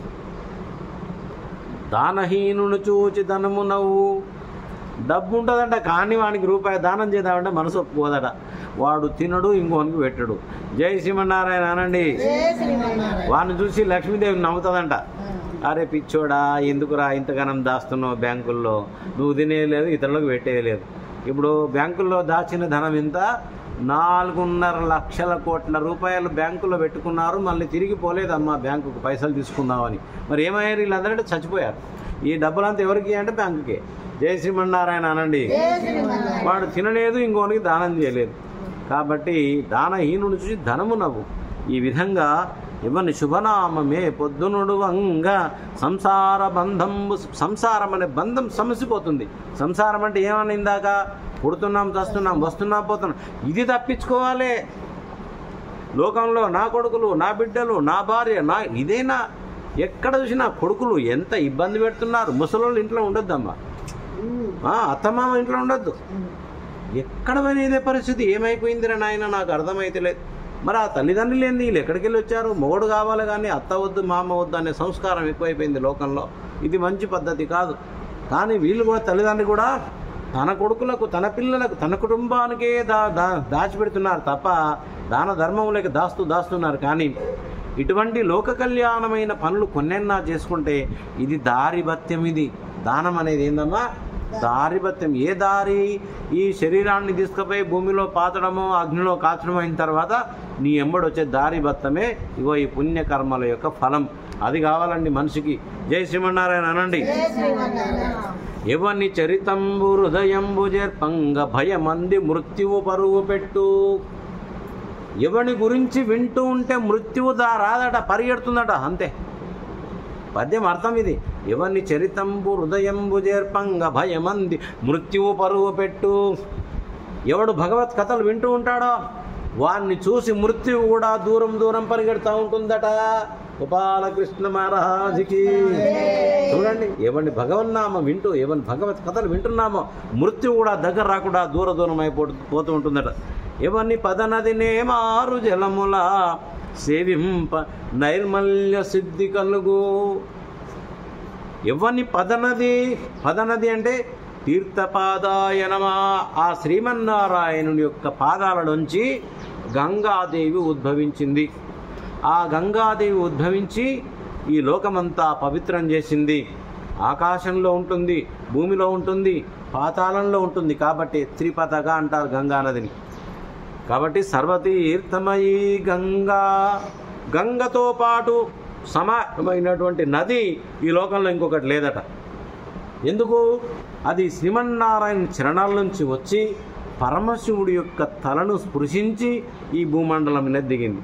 దానహీనును చూచి ధనము నవ్వు. డబ్బు ఉంటుందంట, కానీ వానికి రూపాయి దానం చేద్దామంటే మనసు ఒప్పుకోదట. వాడు తినడు, ఇంకోనికి పెట్టడు. జై శ్రీమన్నారాయణ అనండి. వాడిని చూసి లక్ష్మీదేవి నవ్వుతుందంట. అరే పిచ్చోడా, ఎందుకురా ఇంతగానం దాస్తున్నావు బ్యాంకుల్లో? నువ్వు తినేయలేదు, ఇతరులకు పెట్టేయలేదు. ఇప్పుడు బ్యాంకుల్లో దాచిన ధనం ఎంత? 4.5 లక్షల కోట్ల రూపాయలు బ్యాంకులో పెట్టుకున్నారు. మళ్ళీ తిరిగి పోలేదమ్మా బ్యాంకుకు పైసలు తీసుకుందామని. మరి ఏమయ్యారు వీళ్ళందరంటే? చచ్చిపోయారు. ఈ డబ్బులంతా ఎవరికి అంటే బ్యాంకుకే. జై శ్రీమన్నారాయణ అనండి. వాడు తినలేదు, ఇంకోనికి దానం చేయలేదు. కాబట్టి దానహీనుడు చూసి ధనము నవ్వు. ఈ విధంగా ఇవన్నీ శుభనామమే పొద్దునుడు వంగ సంసార బంధంబు సంసారం అనే బంధం సమసిపోతుంది. సంసారం అంటే ఏమన్నా ఇందాక పుడుతున్నాం చస్తున్నాం వస్తున్నాం పోతున్నాం ఇది తప్పించుకోవాలి. లోకంలో నా కొడుకులు నా బిడ్డలు నా భార్య నా ఇదేనా ఎక్కడ చూసినా కొడుకులు ఎంత ఇబ్బంది పెడుతున్నారు. ముసలోళ్ళు ఇంట్లో ఉండొద్దమ్మా, అత్తమామ ఇంట్లో ఉండొద్దు. ఎక్కడ పోయినా ఇదే పరిస్థితి. ఏమైపోయిందిరా నాయన నాకు అర్థమైతే లేదు. మరి ఆ తల్లిదండ్రులు ఏంది వీళ్ళు ఎక్కడికి వెళ్ళి వచ్చారు? మొగుడు కావాలి కానీ అత్త వద్దు మామ వద్దు అనే సంస్కారం ఎక్కువైపోయింది లోకంలో. ఇది మంచి పద్ధతి కాదు. కానీ వీళ్ళు కూడా తల్లిదండ్రులు కూడా తన కొడుకులకు తన పిల్లలకు తన కుటుంబానికే దాచిపెడుతున్నారు తప్ప దాన ధర్మములకి దాస్తున్నారు. కానీ ఇటువంటి లోక కళ్యాణమైన పనులు కొన్నెన్నా చేసుకుంటే ఇది దారిభత్యం. ఇది దానం అనేది ఏందమ్మా? దారిభత్యం. ఏ దారి? ఈ శరీరాన్ని తీసుకుపోయి భూమిలో పాతడము అగ్నిలో కాచడం అయిన తర్వాత నీ ఎంబడి వచ్చే దారిభత్తమే ఇగో ఈ పుణ్యకర్మల యొక్క ఫలం. అది కావాలండి మనిషికి. జై శ్రీమన్నారాయణ అనండి. ఎవని చరితంబు హృదయంబు జర్పంగ భయమంది మృత్యువు పరువు పెట్టు. ఎవని గురించి వింటూ ఉంటే మృత్యువు రాదట, పరిగెడుతుందట. అంతే పద్యం అర్థం ఇది. ఎవని చరితంబు హృదయంబు జర్పంగ భయమంది మృత్యువు పరువు పెట్టు. ఎవడు భగవత్ కథలు వింటూ ఉంటాడో వాణ్ణి చూసి మృత్యువు కూడా దూరం దూరం పరిగెడుతూ ఉంటుందట. గోపాలకృష్ణ మహారాజుకి. చూడండి, ఎవరిని భగవన్నామం వింటూ ఎవరిని భగవత్ కథలు వింటున్నామో మృత్యువు కూడా దగ్గర రాకుండా దూరం అయిపోతూ ఉంటుందట. ఎవరిని పదనదినే మారు జలముల సేవింప నైర్మల్య సిద్ధి కలుగు. ఎవరిని పదనది అంటే తీర్థపాదాయనమా. ఆ శ్రీమన్నారాయణుని యొక్క పాదాలలోంచి గంగాదేవి ఉద్భవించింది. ఆ గంగాదేవి ఉద్భవించి ఈ లోకమంతా పవిత్రం చేసింది. ఆకాశంలో ఉంటుంది, భూమిలో ఉంటుంది, పాతాళంలో ఉంటుంది. కాబట్టి త్రిపథగా అంటారు గంగానదిని. కాబట్టి సర్వతీర్థమయీ గంగతో పాటు సమానమైనటువంటి నది ఈ లోకంలో ఇంకొకటి లేదట. ఎందుకు? అది శ్రీమన్నారాయణ చరణాల నుంచి వచ్చి పరమశివుడి యొక్క తలను స్పృశించి ఈ భూమండలం మీద దిగింది.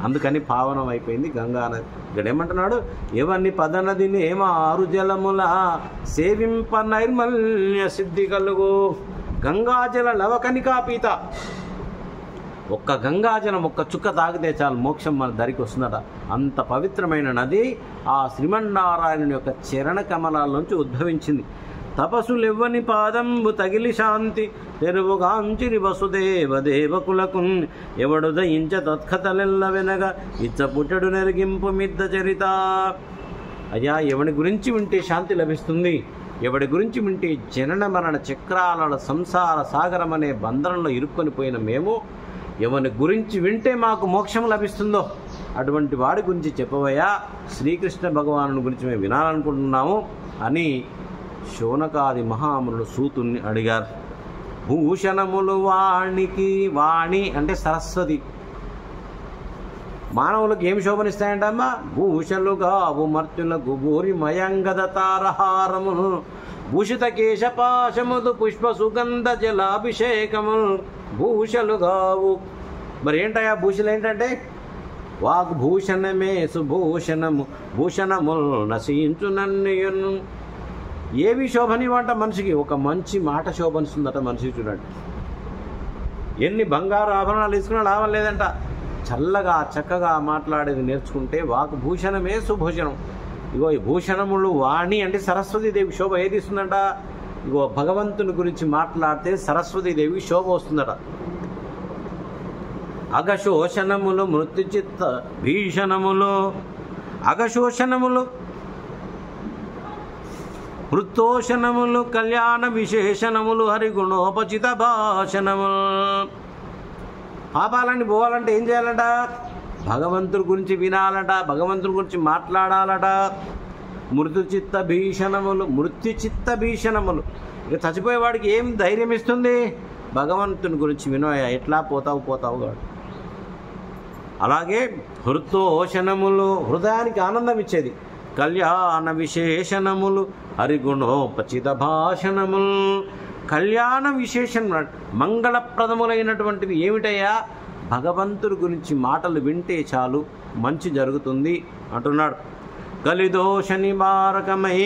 అందుకని పావనం అయిపోయింది గంగానది. ఇక్కడ ఏమంటున్నాడు? ఎవరిని పదనదిని ఏమారు జలముల సేవింప నైర్మల్య సిద్ధి కలుగు. గంగాజల లవకనికాపీత. ఒక్క గంగాజలం ఒక్క చుక్క తాగితే చాలు మోక్షం మన దరికి వస్తుందట. అంత పవిత్రమైన నది ఆ శ్రీమన్నారాయణుని యొక్క చరణ కమలాల నుంచి ఉద్భవించింది. తపస్సులెవ్వని పాదంబు తగిలి శాంతి తెరువుగాంచిరి వసుదేవ దేవకులకు. ఎవడు దయించ తత్కథలెల్ల వెనగ ఇచ్చ పుట్టడు నెరిగింపు మిద్ద చరిత. అయ్యా, ఎవడి గురించి వింటే శాంతి లభిస్తుంది? ఎవడి గురించి వింటే జనన మరణ చక్రాల సంసార సాగరం అనే బంధనంలో ఇరుక్కొని పోయిన మేము ఎవరి గురించి వింటే మాకు మోక్షం లభిస్తుందో అటువంటి వాడి గురించి చెప్పవయ్యా. శ్రీకృష్ణ భగవాను గురించి మేము వినాలనుకుంటున్నాము అని శౌనకాది మహామునులు సూతుని అడిగారు. భూషణములు వాణికి. వాణి అంటే సరస్వతి. మానవులకు ఏమి శోభనిస్తాయంటమ్మా? భూషలుగావు మర్చులకు భూరి మయంగద తారహారములు భూషిత కేశపాశముదు పుష్ప సుగంధ జలాభిషేకములు భూషలుగావు. మరి ఏంటయ్యా భూషలు ఏంటంటే? వాగ్భూషణమే సుభూషణము భూషణములు నశించు నన్ను. ఏవి శోభనివంట మనిషికి? ఒక మంచి మాట శోభనిస్తుందట మనిషికి. చూడండి, ఎన్ని బంగారు ఆభరణాలు తీసుకున్నా లాభం లేదంట. చల్లగా చక్కగా మాట్లాడేది నేర్చుకుంటే వాగ్భూషణమే సుభూషణం. ఇగో ఈ భూషణములు వాణి అంటే సరస్వతీదేవి శోభ ఏది ఇస్తుందంట? ఇగో భగవంతుని గురించి మాట్లాడితే సరస్వతీదేవి శోభ వస్తుందట. అఘశోషణములు మృత్యుచిత్త భీషణములు. అఘశోషణములు వృత్తోషణములు కళ్యాణ విశేషణములు హరిగుణోపచిత భాషణములు. పాపాలన్నీ పోవాలంటే ఏం చేయాలట? భగవంతుడి గురించి వినాలట, భగవంతుడి గురించి మాట్లాడాలట. మృత్యుచిత్త భీషణములు. ఇక చచ్చిపోయేవాడికి ఏం ధైర్యం ఇస్తుంది? భగవంతుని గురించి వినోయ. ఎట్లా పోతావు కాదు. అలాగే హృత్తోషణములు హృదయానికి ఆనందం ఇచ్చేది. కళ్యాణ విశేషణములు హరిగుణోపచిత భాషణములు. కళ్యాణ విశేషణ మంగళప్రదములైనటువంటివి ఏమిటయ్యా? భగవంతుడి గురించి మాటలు వింటే చాలు మంచి జరుగుతుంది అంటున్నాడు. కలిదోష నివారకమై,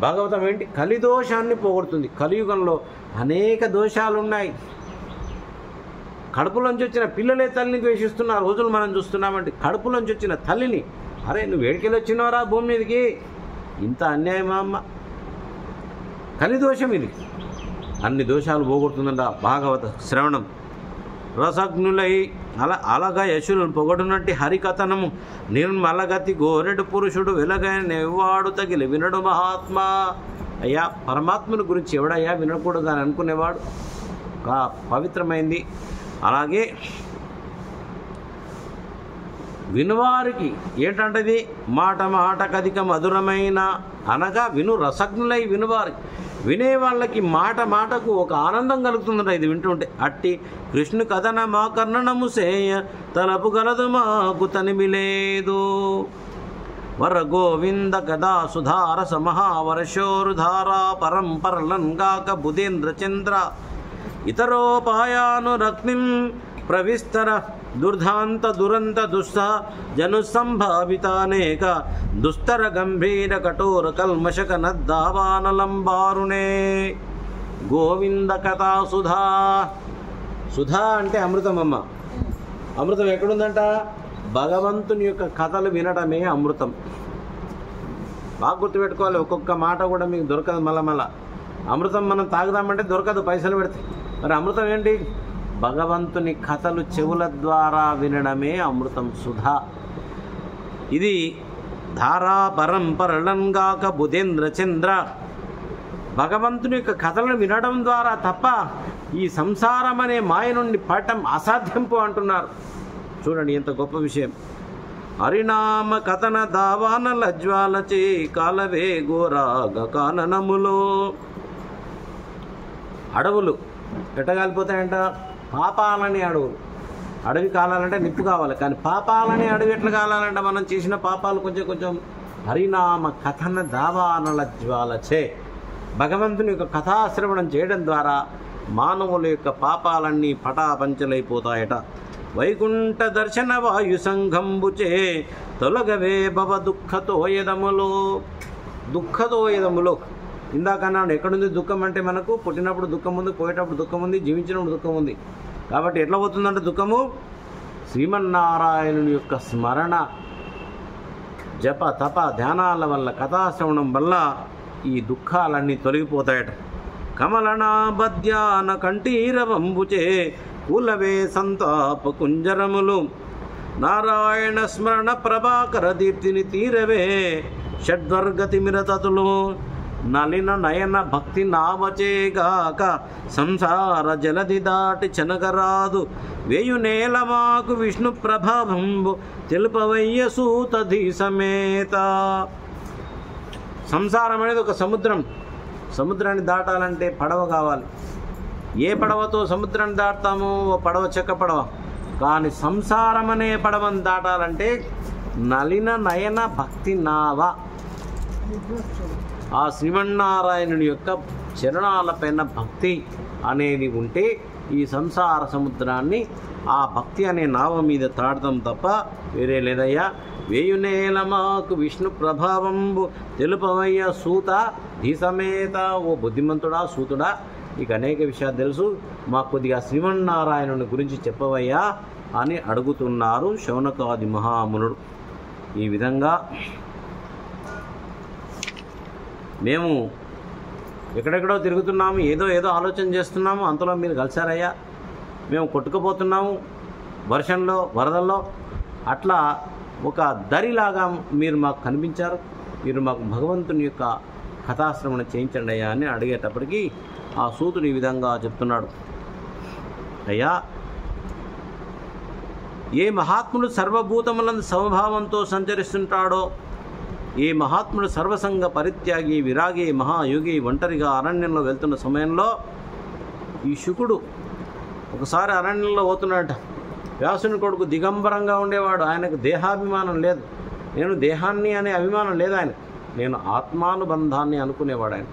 భాగవతం ఏంటి? కలిదోషాన్ని పోగొడుతుంది. కలియుగంలో అనేక దోషాలు ఉన్నాయి. కడుపులోంచి వచ్చిన పిల్లలే తల్లిని ద్వేషిస్తున్న రోజులు మనం చూస్తున్నామంటే, కడుపులోంచి వచ్చిన తల్లిని, అరే నువ్వు వేడికెళ్ళి వచ్చినవరా భూమి మీదకి, ఇంత అన్యాయమా అమ్మ? కలిదోషం ఇది. అన్ని దోషాలు పోగొడుతుందంట భాగవత శ్రవణం. రసజ్ఞులై అలగ యశులను పొగడునట్టి హరికథనము నిర్మలగతి గోరెడు పురుషుడు వెలగైనవాడు తగిలి వినడు మహాత్మా. అయ్యా, పరమాత్మను గురించి ఎవడయ్యా వినకూడదు అని అనుకునేవాడు పవిత్రమైంది. అలాగే వినువారికి ఏంటంటది? మాట మాట కధిక మధురమైన అనగా విను రసజ్ఞులై వినువారికి, వినే వాళ్ళకి మాట మాటకు ఒక ఆనందం కలుగుతుందట ఇది వింటుంటే. అట్టి కృష్ణు కథన మా కర్ణనము సేయ తలపు గలదు మాకు తనిమి లేదు. వర గోవింద గదా సుధారస మహావర్షోరుధారా పరంపరలంగాక బుధేంద్ర చంద్ర ఇతరోపాయాను రత్నిం ప్రవిస్తర దుర్ధాంత దురంత దుస్స జను సంభావితానేక దుస్తర గంభీర కఠోర కల్మషక నద్దావానలంబారునే. గోవింద కథా సుధా. సుధా అంటే అమృతమమ్మ. అమృతం ఎక్కడుందంట? భగవంతుని యొక్క కథలు వినడమే అమృతం. బాగా గుర్తుపెట్టుకోవాలి. ఒక్కొక్క మాట కూడా మీకు దొరకదు. మళ్ళా అమృతం మనం తాగుదామంటే దొరకదు, పైసలు పెడితే. మరి అమృతం ఏంటి? భగవంతుని కథలు చెవుల ద్వారా వినడమే అమృతం, సుధా. ఇది ధారా పరంపరలంగాక బుధేంద్ర చంద్ర. భగవంతుని యొక్క కథలను వినడం ద్వారా తప్ప ఈ సంసారం అనే మాయ నుండి పడటం అసాధ్యంపు అంటున్నారు. చూడండి ఎంత గొప్ప విషయం. హరినామ కథన దావాన లజ్వాలచే కాలవే గోరాగ కాననములో. అడవులు ఎట్టగాలిపోతాయంట? పాపాలని అడవులు. అడవి కాలాలంటే నిప్పు కావాలి, కానీ పాపాలని అడవి ఎట్లా కాలాలంటే మనం చేసిన పాపాలు కొంచెం కొంచెం హరినామ కథన దావానల జ్వాలచే, భగవంతుని యొక్క కథాశ్రవణం చేయడం ద్వారా మానవుల యొక్క పాపాలన్నీ పటాపంచలైపోతాయట. వైకుంఠ దర్శన వాయు సంఘంబుచే తొలగవే భవ దుఃఖతోయదములో. దుఃఖతోయదములో ఇందాకన్నాడు. ఎక్కడుంది దుఃఖం అంటే మనకు పుట్టినప్పుడు దుఃఖం ఉంది, పోయేటప్పుడు దుఃఖం ఉంది, జీవించినప్పుడు దుఃఖం ఉంది. కాబట్టి ఎట్లా పోతుందంటే దుఃఖము? శ్రీమన్నారాయణుని యొక్క స్మరణ, జప తప ధ్యానాల వల్ల, కథాశ్రవణం వల్ల ఈ దుఃఖాలన్నీ తొలగిపోతాయట. కమలనాభద్యాన కంఠీరవంబుచే కూలవే సంతాప కుంజరములు. నారాయణ స్మరణ ప్రభాకర దీప్తిని తీరవే షడ్వర్గతి మిరతతులు. నలిన నయన భక్తి నావచేగాక సంసార జలది దాటి చెనగరాదు. వేయునేల మాకు విష్ణు ప్రభావంబు తెలుపవయ్య సూతధి సమేత. సంసారం అనేది ఒక సముద్రం. సముద్రాన్ని దాటాలంటే పడవ కావాలి. ఏ పడవతో సముద్రాన్ని దాటుతామో ఓ పడవ, చెక్క పడవ. కానీ సంసారం అనే పడవను దాటాలంటే నలిన నయన భక్తి నావ. ఆ శ్రీమన్నారాయణుని యొక్క చరణాలపైన భక్తి అనేది ఉంటే ఈ సంసార సముద్రాన్ని ఆ భక్తి అనే నావ మీద తాడతాం తప్ప వేరే లేదయ్యా. వేయునేల మాకు విష్ణు ప్రభావంబు తెలుపవయ్య సూత ధీసమేత. ఓ బుద్ధిమంతుడా, సూతుడా, నీకు అనేక విషయాలు తెలుసు, మాకు కొద్దిగా శ్రీమన్నారాయణుని గురించి చెప్పవయ్యా అని అడుగుతున్నారు శౌనకాది మహామునుడు. ఈ విధంగా మేము ఎక్కడెక్కడో తిరుగుతున్నాము, ఏదో ఆలోచన చేస్తున్నాము. అంతలో మీరు కలిసారయ్యా. మేము కొట్టుకుపోతున్నాము వర్షంలో, వరదల్లో. అట్లా ఒక దరిలాగా మీరు మాకు కనిపించారు. మీరు మాకు భగవంతుని యొక్క కథాశ్రవణ చేయించండి అయ్యా అని అడిగేటప్పటికీ ఆ సూతుడు ఈ విధంగా చెప్తున్నాడు. అయ్యా, ఏ మహాత్ముడు సర్వభూతములందు సమభావంతో సంచరిస్తుంటాడో, ఏ మహాత్ముడు సర్వసంగ పరిత్యాగి విరాగి మహాయోగి ఒంటరిగా అరణ్యంలో వెళ్తున్న సమయంలో ఈ శుకుడు ఒకసారి అరణ్యంలో పోతున్నాడట. వ్యాసుని కొడుకు దిగంబరంగా ఉండేవాడు. ఆయనకు దేహాభిమానం లేదు. నేను దేహాన్ని అనే అభిమానం లేదు ఆయన. నేను ఆత్మానుబంధాన్ని అనుకునేవాడు ఆయన.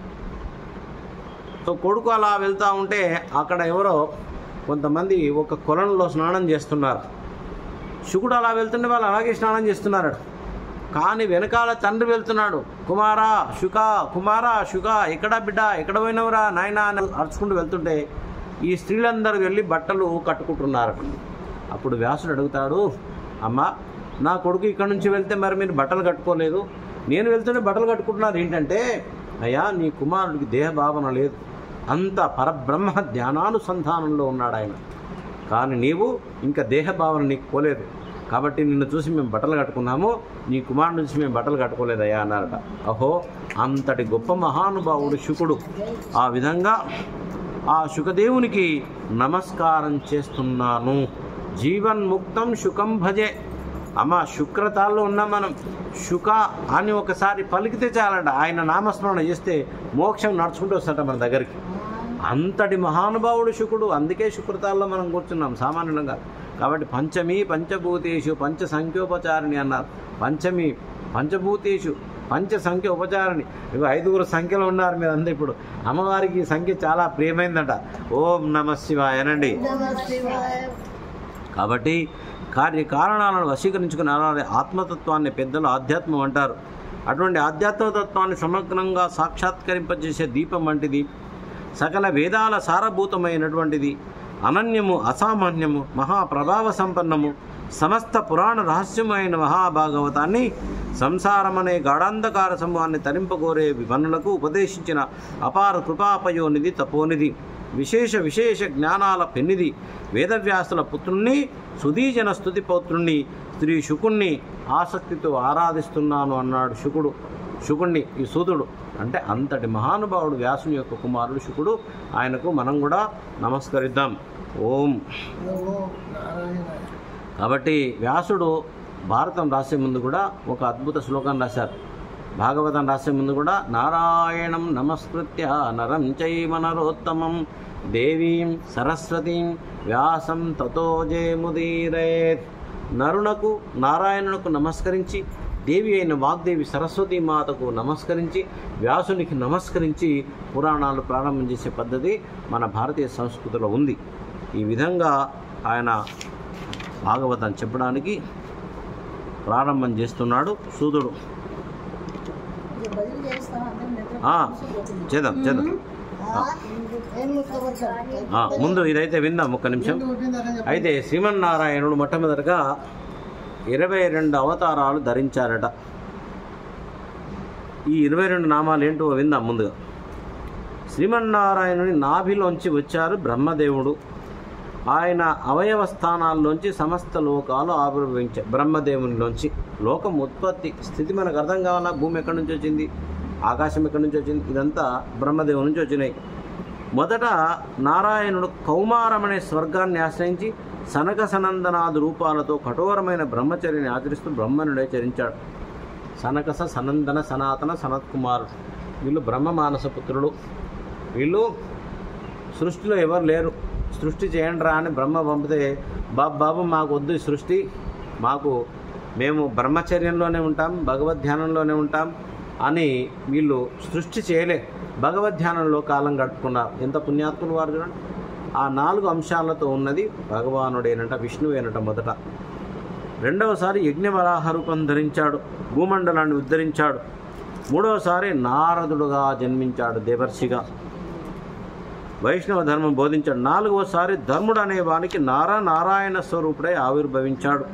సో కొడుకు అలా వెళ్తూ ఉంటే అక్కడ ఎవరో కొంతమంది ఒక కొలంలో స్నానం చేస్తున్నారు. శుకుడు అలా వెళ్తుంటే వాళ్ళు అలాగే స్నానం చేస్తున్నారు. కానీ వెనకాల తండ్రి వెళ్తున్నాడు, కుమారా శుక, కుమారా శుక, ఎక్కడ బిడ్డ, ఎక్కడ పోయినవరా నాయన అని అరుచుకుంటూ వెళ్తుంటే ఈ స్త్రీలందరూ వెళ్ళి బట్టలు కట్టుకుంటున్నారు. అప్పుడు వ్యాసుడు అడుగుతాడు, అమ్మ నా కొడుకు ఇక్కడ నుంచి వెళ్తే మరి మీరు బట్టలు కట్టుకోలేదు, నేను వెళ్తుంటే బట్టలు కట్టుకుంటున్నారు ఏంటంటే, అయ్యా నీ కుమారుడికి దేహభావన లేదు, అంత పరబ్రహ్మ ధ్యానానుసంధానంలో ఉన్నాడు ఆయన, కానీ నీవు ఇంకా దేహభావన నీకు పోలేదు, కాబట్టి నిన్ను చూసి మేము బట్టలు కట్టుకున్నాము, నీ కుమారుని చూసి మేము బట్టలు కట్టుకోలేదయ్యా అన్నారట. అహో, అంతటి గొప్ప మహానుభావుడు శుకుడు. ఆ విధంగా ఆ శుకదేవునికి నమస్కారం చేస్తున్నాను. జీవన్ముక్తం శుకం భజే. అమ్మ శుక్రతాల్లో ఉన్నాం మనం, శుక అని ఒకసారి పలికితే చాలంట, ఆయన నామస్మరణ చేస్తే మోక్షం నడుచుకుంటూ వస్తాట మన దగ్గరికి. అంతటి మహానుభావుడు శుకుడు. అందుకే శుక్రతాల్లో మనం కూర్చున్నాం సామాన్యంగా. కాబట్టి పంచమి పంచభూతేషు పంచ సంఖ్యోపచారిణి అన్నారు. పంచమి పంచభూతేషు పంచ సంఖ్య ఉపచారిణి. ఇవి 5 సంఖ్యలో ఉన్నారు మీరు అందరూ. ఇప్పుడు అమ్మవారికి ఈ సంఖ్య చాలా ప్రియమైందట. ఓం నమ శివాయ అనండి. కాబట్టి కార్యకారణాలను వశీకరించుకుని ఆత్మతత్వాన్ని పెద్దలు ఆధ్యాత్మం అంటారు. అటువంటి ఆధ్యాత్మతత్వాన్ని సమగ్రంగా సాక్షాత్కరింపజేసే దీపం వంటిది, సకల వేదాల సారభూతమైనటువంటిది, అనన్యము, అసామాన్యము, మహాప్రభావ సంపన్నము, సమస్త పురాణ రహస్యమైన మహాభాగవతాన్ని సంసారమనే గాఢాంధకార సమూహాన్ని తరింపగోరే వివన్నులకు ఉపదేశించిన అపార కృపాపయోనిధి, తపోనిధి, విశేష జ్ఞానాల పెన్నిది, వేదవ్యాసుల పుత్రుణ్ణి, సుధీజన స్తుతి పౌత్రుణ్ణి, శ్రీ శుకుణ్ణి ఆసక్తితో ఆరాధిస్తున్నాను అన్నాడు శుకుడు. శుకుణ్ణి ఈ సూతుడు అంటే అంతటి మహానుభావుడు వ్యాసుని యొక్క కుమారుడు శుకుడు. ఆయనకు మనం కూడా నమస్కరిద్దాం. ఓం. కాబట్టి వ్యాసుడు భారతం రాసే ముందు కూడా ఒక అద్భుత శ్లోకం రాశారు. భాగవతం రాసే ముందు కూడా నారాయణం నమస్కృత్య నరం చైవ నరోత్తమం దేవీం సరస్వతీం వ్యాసం తతో జయముదీరేత్. నరునకు నారాయణునకు నమస్కరించి, దేవి అయిన వాగ్దేవి సరస్వతీమాతకు నమస్కరించి, వ్యాసునికి నమస్కరించి పురాణాలు ప్రారంభం చేసే పద్ధతి మన భారతీయ సంస్కృతిలో ఉంది. ఈ విధంగా ఆయన భాగవతం చెప్పడానికి ప్రారంభం చేస్తున్నాడు సూదుడు. చేద్దాం ముందు ఇదైతే విందాం ఒక్క నిమిషం. అయితే శ్రీమన్నారాయణుడు మొట్టమొదటిగా 22 అవతారాలు ధరించారట. ఈ 22 నామాలు ఏంటో విందాం ముందుగా. శ్రీమన్నారాయణుని నాభిలోంచి వచ్చారు బ్రహ్మదేవుడు. ఆయన అవయవ స్థానాల్లోంచి సమస్త లోకాలు ఆవిర్భవించాయి. బ్రహ్మదేవునిలోంచి లోకం ఉత్పత్తి స్థితి మనకు అర్థం కావాలా. భూమి ఎక్కడి నుంచి వచ్చింది, ఆకాశం ఎక్కడి నుంచి వచ్చింది, ఇదంతా బ్రహ్మదేవుని నుంచి వచ్చినాయి. మొదట నారాయణుడు కౌమారం అనే స్వర్గాన్ని ఆశ్రయించి సనక సనందనాది రూపాలతో కఠోరమైన బ్రహ్మచర్యని ఆచరిస్తూ బ్రహ్మనుడే చరించాడు. సనకస సనందన సనాతన సనత్కుమారుడు వీళ్ళు బ్రహ్మ మానస పుత్రుడు. వీళ్ళు సృష్టిలో ఎవరు లేరు, సృష్టి చేయండి రా అని బ్రహ్మ పంపితే బాబు మాకు వద్దు ఈ సృష్టి, మేము బ్రహ్మచర్యంలోనే ఉంటాం, భగవద్ధ్యానంలోనే ఉంటాం అని వీళ్ళు సృష్టి చేయలే, భగవద్ధ్యానంలో కాలం గడుపుకున్నారు. ఎంత పుణ్యాత్ములు వారు చూడండి. ఆ 4 అంశాలతో ఉన్నది భగవానుడేనట, విష్ణువేనట. మొదట రెండవసారి యజ్ఞవరాహ రూపం ధరించాడు, భూమండలాన్ని ఉద్ధరించాడు. మూడవసారి నారదుడుగా జన్మించాడు, దేవర్షిగా వైష్ణవ ధర్మం బోధించాడు. 4వసారి ధర్ముడు అనే వానికి నారాయణ స్వరూపుడై ఆవిర్భవించాడు.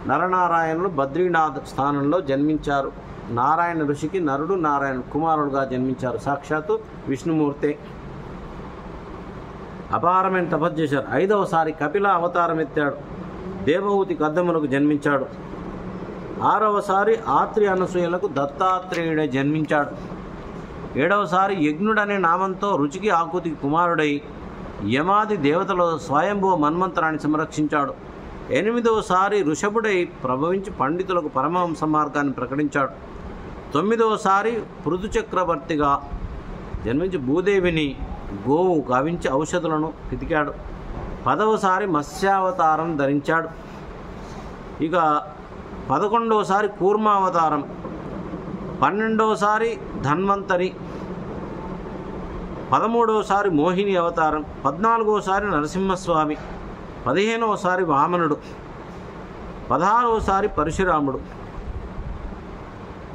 నరనారాయణులు బద్రీనాథ్ స్థానంలో జన్మించారు. నారాయణ ఋషికి నరుడు నారాయణ కుమారుడుగా జన్మించారు. సాక్షాత్తు విష్ణుమూర్తే. అపారమైన తపస్సు చేశారు. 5వసారి కపిల అవతారం ఎత్తాడు, దేవహూతి కద్దములకు జన్మించాడు. 6వసారి ఆత్రి అనసూయలకు దత్తాత్రేయుడై జన్మించాడు. 7వసారి యజ్ఞుడనే నామంతో రుచికి ఆకృతికి కుమారుడై యమాది దేవతల స్వయంభూ మన్వంతరాన్ని సంరక్షించాడు. 8వసారి ఋషభుడై ప్రభవించి పండితులకు పరమహంస మార్గాన్ని ప్రకటించాడు. 9వసారి పృథు చక్రవర్తిగా జన్మించి భూదేవిని గోవు గావించి ఔషధులను పితికాడు. 10వసారి మత్స్యావతారం ధరించాడు. ఇక 11వసారి కూర్మావతారం, 12వసారి ధన్వంతరి, 13వసారి మోహిని అవతారం, 14వసారి నరసింహస్వామి, 15వసారి వామనుడు, 16వసారి పరశురాముడు,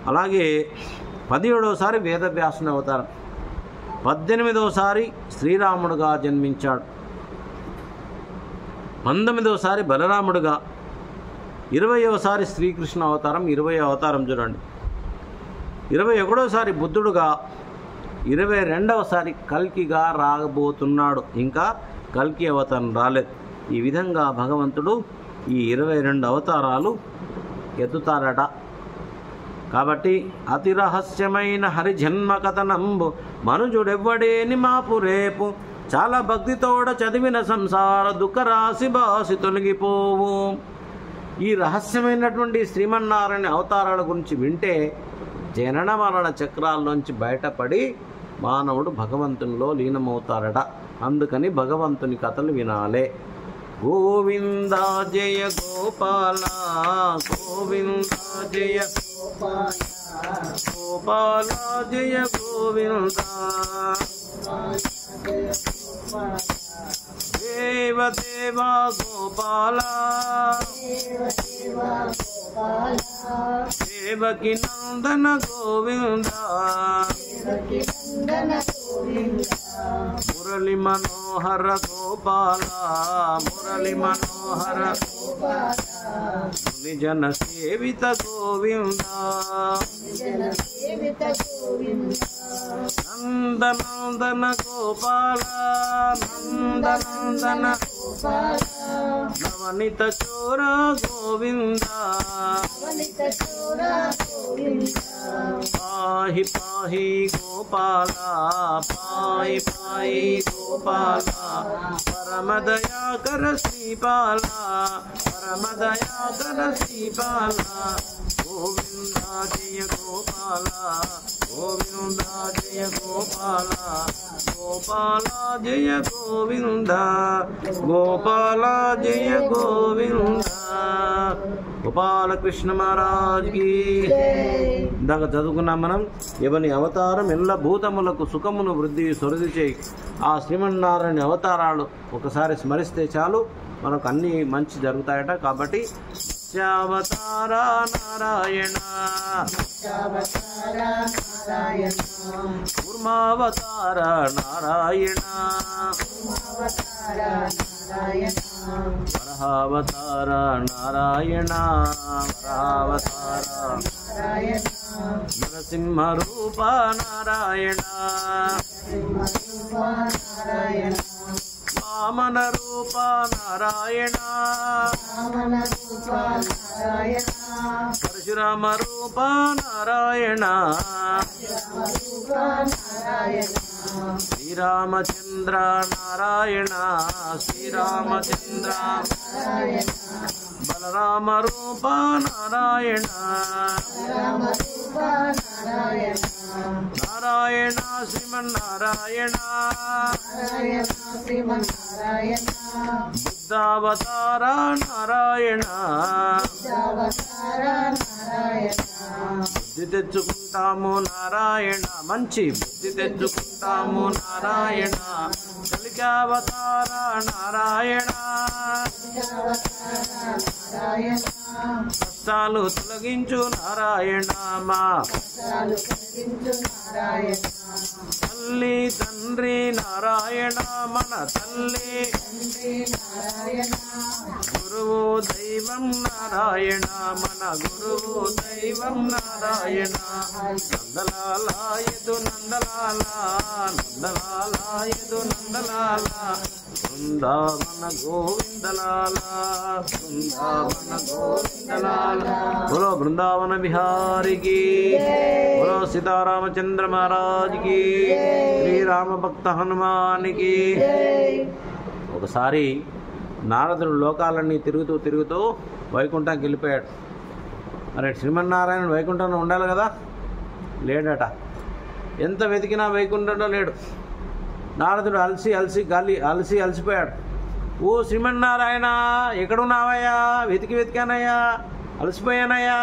అలాగే 17వసారి వేదవ్యాసుని అవతారం, 18వసారి శ్రీరాముడుగా జన్మించాడు, 19వసారి బలరాముడుగా, 20వసారి శ్రీకృష్ణ అవతారం, 20వ అవతారం చూడండి, 21వసారి బుద్ధుడుగా, 22వసారి కల్కిగా రాబోతున్నాడు. ఇంకా కల్కి అవతారం రాలేదు. ఈ విధంగా భగవంతుడు ఈ 22 అవతారాలు ఎత్తుతారట. కాబట్టి అతి రహస్యమైన హరిజన్మ కథనంబు మనుజుడెవ్వడేని మాపు రేపు, చాలా భక్తితోడ చదివిన సంసార దుఃఖరాశి బాసి తొలగిపోవు. ఈ రహస్యమైనటువంటి శ్రీమన్నారాయణ అవతారాల గురించి వింటే జనన మరణ చక్రాల్లోంచి బయటపడి మానవుడు భగవంతునిలో లీనమవుతారట. అందుకని భగవంతుని కథలు వినాలే. గోవింద జయ గోపాల, గోవింద జయ గోపాల, జయ గోవింద. దేవ దేవ గోపాల, దేవకి నందన గోవింద. మురళి మనోహర గోపాల, మురళి మనోహర మునిజన సేవిత గోవింద. నందనందన గోపాల, నందనందన నవనిత చోర గోవింద. పాహి పాహి గోపాల, పాహి పాహి గోపాల. పరమదయాకర శ్రీపాల, పరమదయాకర శ్రీపాల. గోవింద జయ గోపాల, గోవింద జయ గోపాల, గోపాల జయ గోవింద, గోపాల జయ గోవింద. గోపాలకృష్ణ మహారాజ్కి. ఇందాక చదువుకున్నాం మనం. ఎవని అవతారం ఎల్ల భూతములకు సుఖమును వృద్ధి సొరుది చేయి. ఆ శ్రీమన్నారాయణ అవతారాలు ఒకసారి స్మరిస్తే చాలు మనకు అన్నీ మంచి జరుగుతాయట. కాబట్టి అవతార నారాయణ, కూర్మావతార నారాయణ, వరహావతార నారాయణ, వరహావతార నరసింహ రూప నారాయణ, వామన రూప నారాయణ, పరశురామ రూప నారాయణ, శ్రీరామచంద్ర నారాయణ, శ్రీరామచంద్ర, బలరామ రూప నారాయణ, నారాయణ శ్రీమన్నారాయణ, బుద్ధావతార నారాయణ. బుద్ధి తెచ్చుకుంటాము నారాయణ, మంచి బుద్ధి తెచ్చుకుంటాము నారాయణ. కలికావతార నారాయణ, కష్టాలు తొలగించు నారాయణ. మా తల్లి తండ్రి నారాయణ, మన తల్లి గురువు దైవం నారాయణ, మన గురువు దైవం నారాయణ. నందలాలాయదు నందలాల, నందలాలాయదు నందలాల. బృందావన గోవిందలాల, బృందావన గోవిందలాల. బోలో బృందావన బిహారికి, బోలో సీతారామచంద్ర మహారాజ్కి, శ్రీరామ భక్త హనుమానికి. ఒకసారి నారదుడు లోకాలన్నీ తిరుగుతూ తిరుగుతూ వైకుంఠానికి వెళ్ళిపోయాడు. మరి శ్రీమన్నారాయణ వైకుంఠంలో ఉండాలి కదా, లేడట. ఎంత వెతికినా వైకుంఠంలో లేడు. నారదుడు అలసిపోయాడు. ఓ శ్రీమన్నారాయణ ఎక్కడున్నావయ్యా? వెతికానయ్యా, అలసిపోయానయ్యా,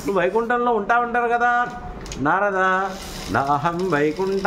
నువ్వు వైకుంఠంలో ఉంటారు కదా. నారద నాహం వైకుంఠ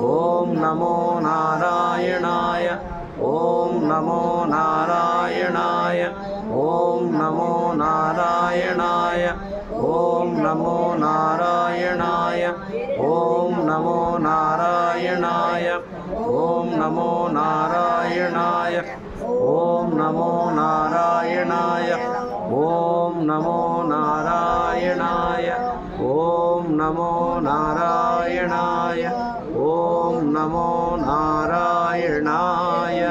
ఓం నమో నారాయణాయ ఓం నమో నారాయణాయ ఓం నమో నారాయణాయ ఓం నమో నారాయణాయ ఓం నమో నారాయణాయ ఓం నమో నారాయణాయ ఓం నమో నారాయణాయ ఓం నమో నారాయణాయ ఓం నమో నారాయణాయ ఓం నమో నారాయణాయ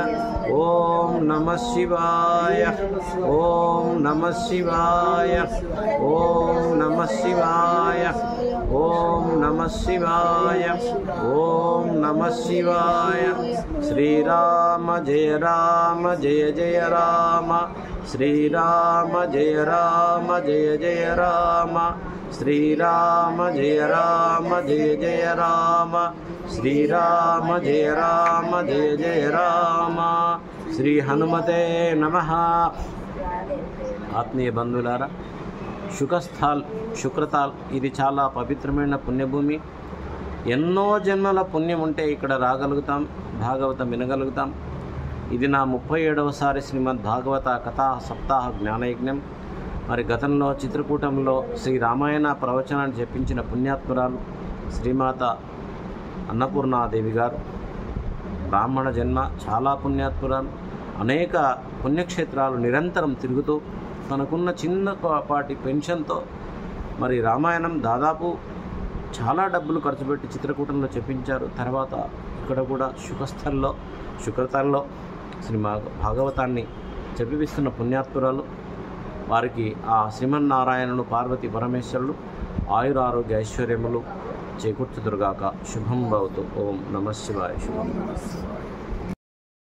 ఓం నమః శివాయ ఓం నమః శివాయ ఓం నమః శివాయ ఓం నమః శివాయ ఓం నమః శివాయ శ్రీరామ జయ రామ జయ జయ రామ శ్రీరామ జయ రామ జయ జయ రామ శ్రీరామ జయ రామ జయ జయ రామ శ్రీరామ జయ రామ జయ జయ రామ శ్రీ హనుమతే నమః. ఆత్మీయ బంధువులారా, శుక్రతాల్ ఇది చాలా పవిత్రమైన పుణ్యభూమి. ఎన్నో జన్మల పుణ్యం ఉంటే ఇక్కడ రాగలుగుతాం, భాగవతం వినగలుగుతాం. ఇది నా 37వసారి శ్రీమద్ భాగవత కథా సప్తాహ జ్ఞానయజ్ఞం. మరి గతంలో చిత్రకూటంలో శ్రీ రామాయణ ప్రవచనాన్ని చెప్పించిన పుణ్యాత్మురాలు శ్రీమాత అన్నపూర్ణాదేవి గారు. బ్రాహ్మణ జన్మ, చాలా పుణ్యాత్మురాలు. అనేక పుణ్యక్షేత్రాలు నిరంతరం తిరుగుతూ తనకున్న చిన్నపాటి పెన్షన్తో మరి రామాయణం దాదాపు చాలా డబ్బులు ఖర్చు పెట్టి చిత్రకూటంలో చెప్పించారు. తర్వాత ఇక్కడ కూడా శుక్రతాల్లో శ్రీ భాగవతాన్ని చెప్పిస్తున్న పుణ్యాత్మురాలు. వారికి ఆ శ్రీమన్నారాయణుడు, పార్వతీ పరమేశ్వరులు ఆయురారోగ్య ఐశ్వర్యములు చేకూర్చుదురుగాక. శుభం భవతు. ఓం నమః శివాయ. శుభం.